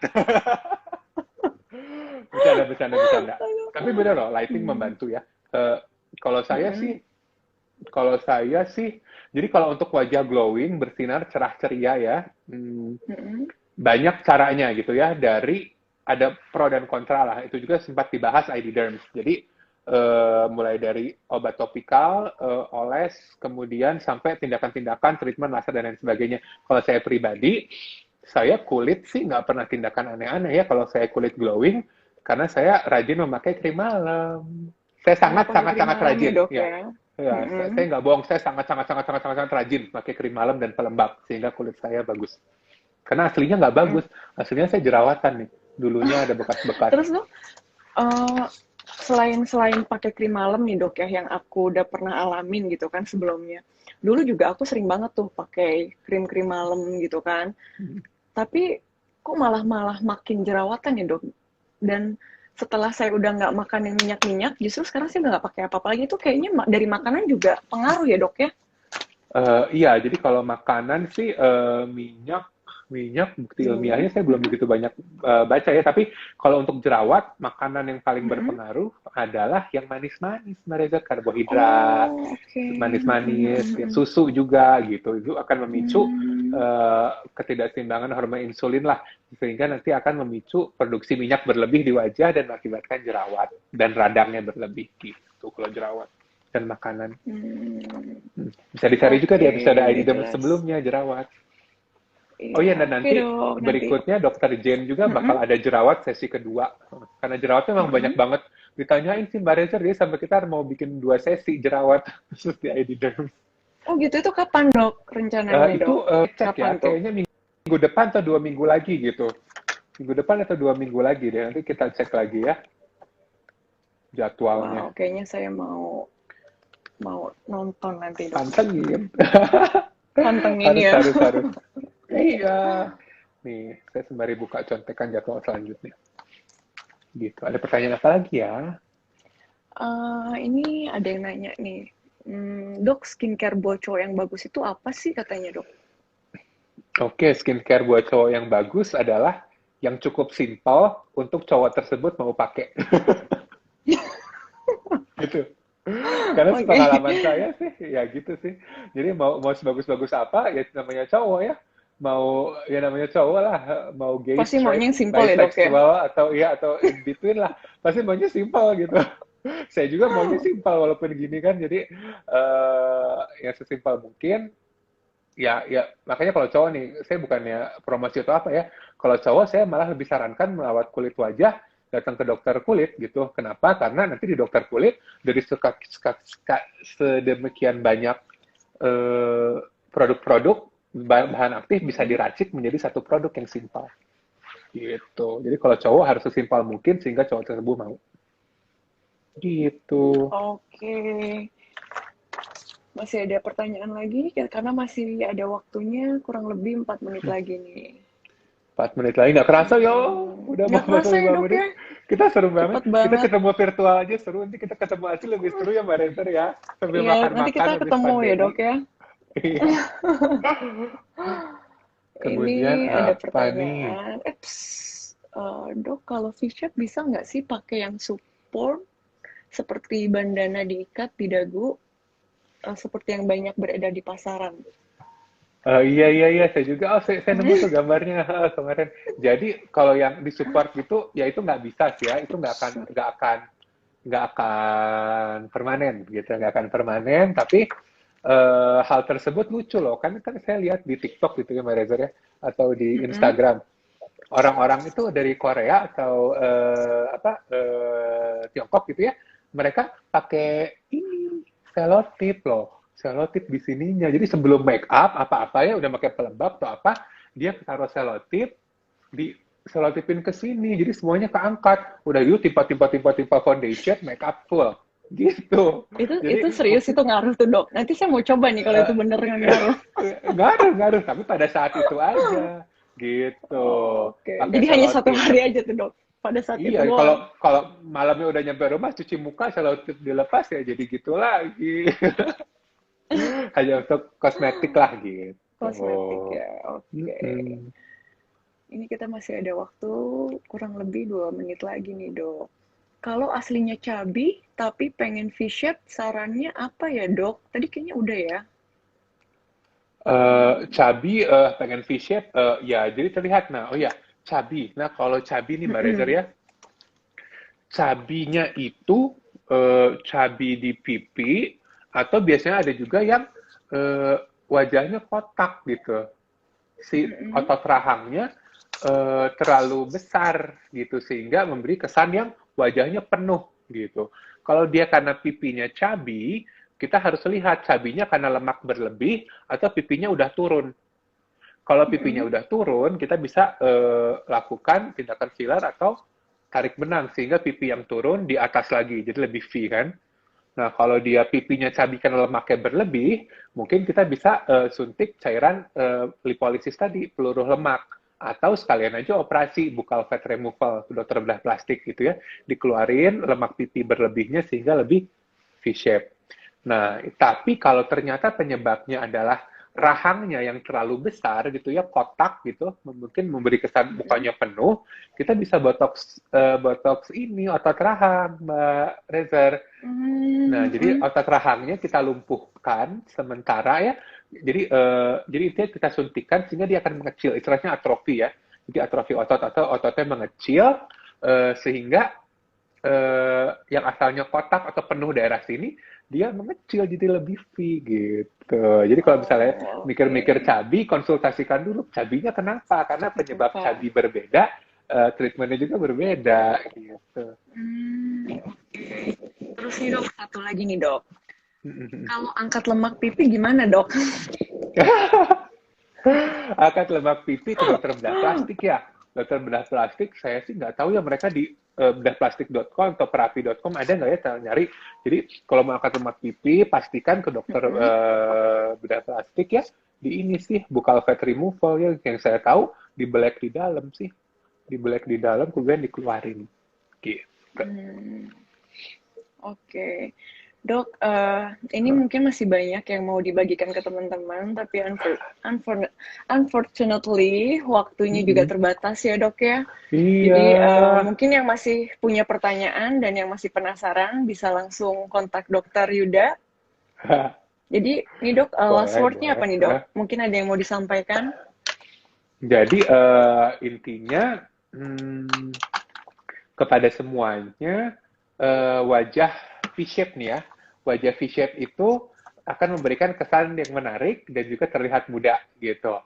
Bercanda. Tapi benar loh, lighting Hmm. membantu ya. Eh, kalau saya Mm-mm. sih, kalau saya sih, jadi kalau untuk wajah glowing, bersinar cerah ceria ya, Mm-mm. banyak caranya gitu ya. Dari ada pro dan kontra lah. Itu juga sempat dibahas ID Derms. Jadi mulai dari obat topikal, oles, kemudian sampai tindakan-tindakan, treatment laser dan lain sebagainya. Kalau saya pribadi, saya kulit sih nggak pernah tindakan aneh-aneh ya kalau saya kulit glowing, karena saya rajin memakai krim malam. Saya Oh, sangat pakai sangat krim sangat malam ya rajin, dok ya. ya? Ya, Mm-mm. saya nggak bohong, saya sangat sangat sangat sangat sangat sangat rajin pakai krim malam dan pelembab sehingga kulit saya bagus. Karena aslinya nggak Mm. bagus, aslinya saya jerawatan nih. Dulunya ada bekas-bekas. Terus dok, eh, selain selain pakai krim malam nih dok ya, yang aku udah pernah alamin gitu kan sebelumnya. Dulu juga aku sering banget tuh pakai krim-krim malam gitu kan. Tapi kok malah malah makin jerawatan ya dok? dan setelah saya udah nggak makan yang minyak-minyak, justru sekarang saya udah nggak pakai apa-apa lagi. Itu kayaknya dari makanan juga pengaruh ya dok ya? Iya, jadi kalau makanan sih minyak bukti ilmiahnya saya belum begitu banyak baca ya. Tapi kalau untuk jerawat, makanan yang paling berpengaruh adalah yang manis-manis, mereka karbohidrat, Oh, oke. manis-manis, ya, susu juga gitu. Itu akan memicu ketidakseimbangan hormon insulin lah, sehingga nanti akan memicu produksi minyak berlebih di wajah dan mengakibatkan jerawat dan radangnya berlebih gitu kalau jerawat dan makanan. Bisa dicari juga di episode ID sebelumnya jerawat. Oh iya, dan nanti berikutnya Dokter Jen juga bakal ada jerawat sesi kedua. Karena jerawatnya memang banyak banget. Ditanyain sih Mbak Reza, dia sampai kita mau bikin 2 sesi jerawat khusus di ID Derm. Oh gitu, itu kapan dok rencananya Itu dok? cek ya, kayaknya minggu depan atau 2 minggu lagi gitu. Minggu depan atau 2 minggu lagi deh, nanti kita cek lagi ya jadwalnya. Wow, kayaknya saya mau nonton nanti dok. Pantengin. Pantengin ya. Harus. Iya. Nih, saya sembari buka contekan jadwal selanjutnya. Gitu. Ada pertanyaan apa lagi ya? Ini ada yang nanya nih. Dok, skincare buat cowok yang bagus itu apa sih katanya dok? Oke, skincare buat cowok yang bagus adalah yang cukup simpel untuk cowok tersebut mau pakai. Gitu. Karena pengalaman saya sih, ya gitu sih. Jadi mau sebagus-bagus apa, ya namanya cowok ya. Ya namanya cowok lah, mau gay, pasti straight, maunya yang simple ya dok ya? atau in between lah. Pasti maunya simple gitu. Saya juga maunya simpel walaupun gini kan. Jadi ya sesimpel mungkin. Ya makanya kalau cowok nih, saya bukannya promosi atau apa ya. Kalau cowok saya malah lebih sarankan merawat kulit wajah, datang ke dokter kulit gitu. Kenapa? Karena nanti di dokter kulit dari sedemikian banyak produk-produk bahan aktif bisa diracik menjadi satu produk yang simpel. Gitu. Jadi kalau cowok harus sesimpel mungkin sehingga cowok tersebut mau. Gitu. Oke. Masih ada pertanyaan lagi? Karena masih ada waktunya, kurang lebih 4 menit lagi nih. 4 menit lagi, nggak kerasa ya? Udah mau 45 menit. Ya? Kita seru banget. Kita ketemu virtual aja seru. Nanti kita ketemu asli lebih seru ya Mbak Renter ya. Sambil makan-makan. Nanti kita ketemu ya dok ya. Kemudian ini ada pertanyaan. Dok, kalau V-shape bisa nggak sih pakai yang support seperti bandana diikat di dagu? Seperti yang banyak beredar di pasaran. Iya, saya juga. Saya nemu tuh gambarnya kemarin. Jadi kalau yang disupport gitu, ya itu nggak bisa sih ya. Itu nggak akan permanen gitu, nggak akan permanen. Tapi hal tersebut lucu loh. Kan saya lihat di TikTok gitu ya, Mbak Reza ya, atau di Instagram. Orang-orang itu dari Korea atau Tiongkok gitu ya, mereka pakai ini. Selotip loh, selotip di sininya. Jadi sebelum make up apa-apa ya udah pakai pelembab atau apa, dia taruh selotip, di selotipin ke sini. Jadi semuanya keangkat. Udah gitu timpa foundation, make up full. Gitu. Itu serius itu ngaruh tuh dok. Nanti saya mau coba nih kalau itu bener ngaruh. Ngaruh, tapi pada saat itu aja. Gitu. Oke. Jadi hanya 1 hari aja tuh dok. Pada saat itu kalau malamnya udah nyampe rumah cuci muka selotip dilepas ya jadi gitu lagi. Hanya untuk kosmetik lah gitu. Kosmetik ya, oke. Ini kita masih ada waktu kurang lebih 2 menit lagi nih dok. Kalau aslinya cabi tapi pengen V-shape, sarannya apa ya dok? Tadi kayaknya udah ya. Cabi pengen V-shape, ya jadi terlihat. Nah, oh ya. Cabi. Nah, kalau cabi nih Mbak Reza ya, cabinya itu cabi di pipi, atau biasanya ada juga yang wajahnya kotak gitu. Si otot rahangnya terlalu besar gitu, sehingga memberi kesan yang wajahnya penuh gitu. Kalau dia karena pipinya cabi, kita harus lihat cabinya karena lemak berlebih atau pipinya udah turun. Kalau pipinya udah turun, kita bisa lakukan tindakan filler atau tarik benang, sehingga pipi yang turun di atas lagi, jadi lebih V kan. Nah, kalau dia pipinya cabi karena lemaknya berlebih, mungkin kita bisa suntik cairan lipolisis tadi, peluru lemak. atau sekalian aja operasi buccal fat removal, dokter bedah plastik gitu ya, dikeluarin lemak pipi berlebihnya sehingga lebih V-shape. Nah, tapi kalau ternyata penyebabnya adalah rahangnya yang terlalu besar gitu ya, kotak gitu, mungkin memberi kesan mukanya penuh, kita bisa botox ini otot rahang, Mbak Rezer. Nah, jadi otot rahangnya kita lumpuhkan sementara ya. Jadi itu kita suntikan sehingga dia akan mengecil. Istilahnya atrofi ya. Jadi atrofi otot atau ototnya mengecil sehingga yang asalnya kotak atau penuh daerah sini dia mengecil jadi lebih V gitu. Jadi kalau misalnya mikir-mikir cabi, konsultasikan dulu cabinya kenapa? Karena penyebab cabi berbeda, treatmentnya juga berbeda gitu. Terus nih dok, satu lagi nih dok. Kalau angkat lemak pipi gimana dok? Angkat lemak pipi ke dokter bedah plastik ya. Dokter bedah plastik, saya sih nggak tahu ya mereka di bedahplastik.com atau perapi.com ada nggak ya nyari. Jadi kalau mau angkat lemak pipi, pastikan ke dokter bedah plastik ya. Di ini sih, buccal fat removal ya. Yang saya tahu, dibelek di dalam sih. Dibelek di dalam, kemudian dikeluarin. Gitu. Oke. Dok, ini mungkin masih banyak yang mau dibagikan ke teman-teman, tapi unfortunately waktunya juga terbatas ya dok ya. Iya. Jadi mungkin yang masih punya pertanyaan dan yang masih penasaran bisa langsung kontak dokter Yuda. Jadi nih dok, last word-nya apa nih dok? Mungkin ada yang mau disampaikan? Jadi intinya kepada semuanya wajah V-shape nih ya. Wajah V-shape itu akan memberikan kesan yang menarik dan juga terlihat muda gitu.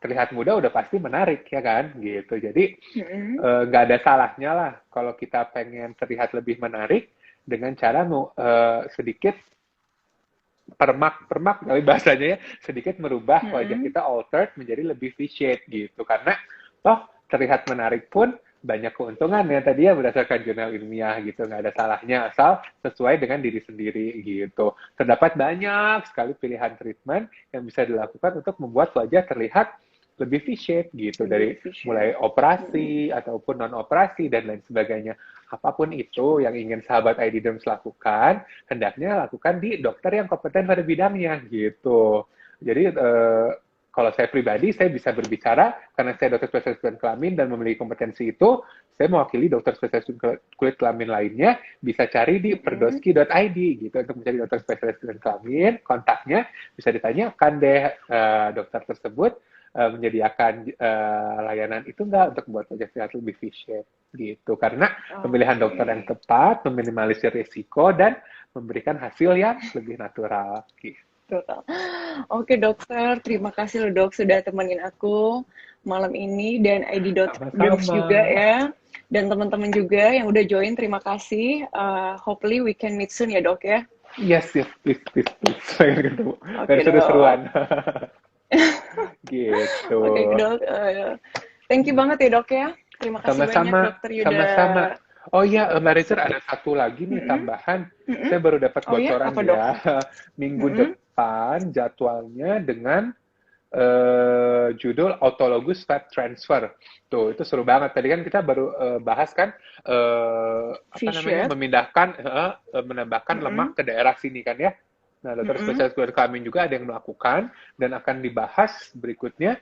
Terlihat muda udah pasti menarik ya kan gitu. Jadi nggak ada salahnya lah kalau kita pengen terlihat lebih menarik dengan cara sedikit permak kali bahasanya ya, sedikit merubah wajah kita altered menjadi lebih V-shape gitu. Karena toh terlihat menarik pun banyak keuntungan ya tadi ya berdasarkan jurnal ilmiah gitu, nggak ada salahnya asal sesuai dengan diri sendiri gitu. Terdapat banyak sekali pilihan treatment yang bisa dilakukan untuk membuat wajah terlihat lebih V-shape gitu, dari mulai operasi ataupun non operasi dan lain sebagainya. Apapun itu yang ingin sahabat ID Derms lakukan, hendaknya lakukan di dokter yang kompeten pada bidangnya gitu. Jadi kalau saya pribadi, saya bisa berbicara karena saya dokter spesialis kulit kelamin dan memiliki kompetensi itu. Saya mewakili dokter spesialis kulit kelamin lainnya, bisa cari di perdoski.id gitu untuk mencari dokter spesialis kulit kelamin. Kontaknya bisa ditanyakan deh dokter tersebut menyediakan layanan itu enggak untuk membuat wajah terlihat lebih V-shape gitu. Karena pemilihan dokter yang tepat, meminimalisir risiko dan memberikan hasil yang lebih natural gitu. Oke dokter, terima kasih loh dok sudah temenin aku malam ini dan ID.Derms juga ya. Dan teman-teman juga yang udah join, terima kasih. Hopefully we can meet soon ya dok ya. Yes, please. Pengen ketemu. Dan seru-seruan. Gitu. Oke dok, thank you banget ya dok ya. Terima kasih banyak dokter Yuda. Sama-sama. Oh iya, Mbak Rezer ada satu lagi nih tambahan. Saya baru dapat bocoran ya. Minggu depan jadwalnya dengan judul autologous fat transfer. Tuh, itu seru banget. Tadi kan kita baru bahas kan menambahkan lemak ke daerah sini kan ya. Nah, dokter spesialis kulit kelamin juga ada yang melakukan dan akan dibahas berikutnya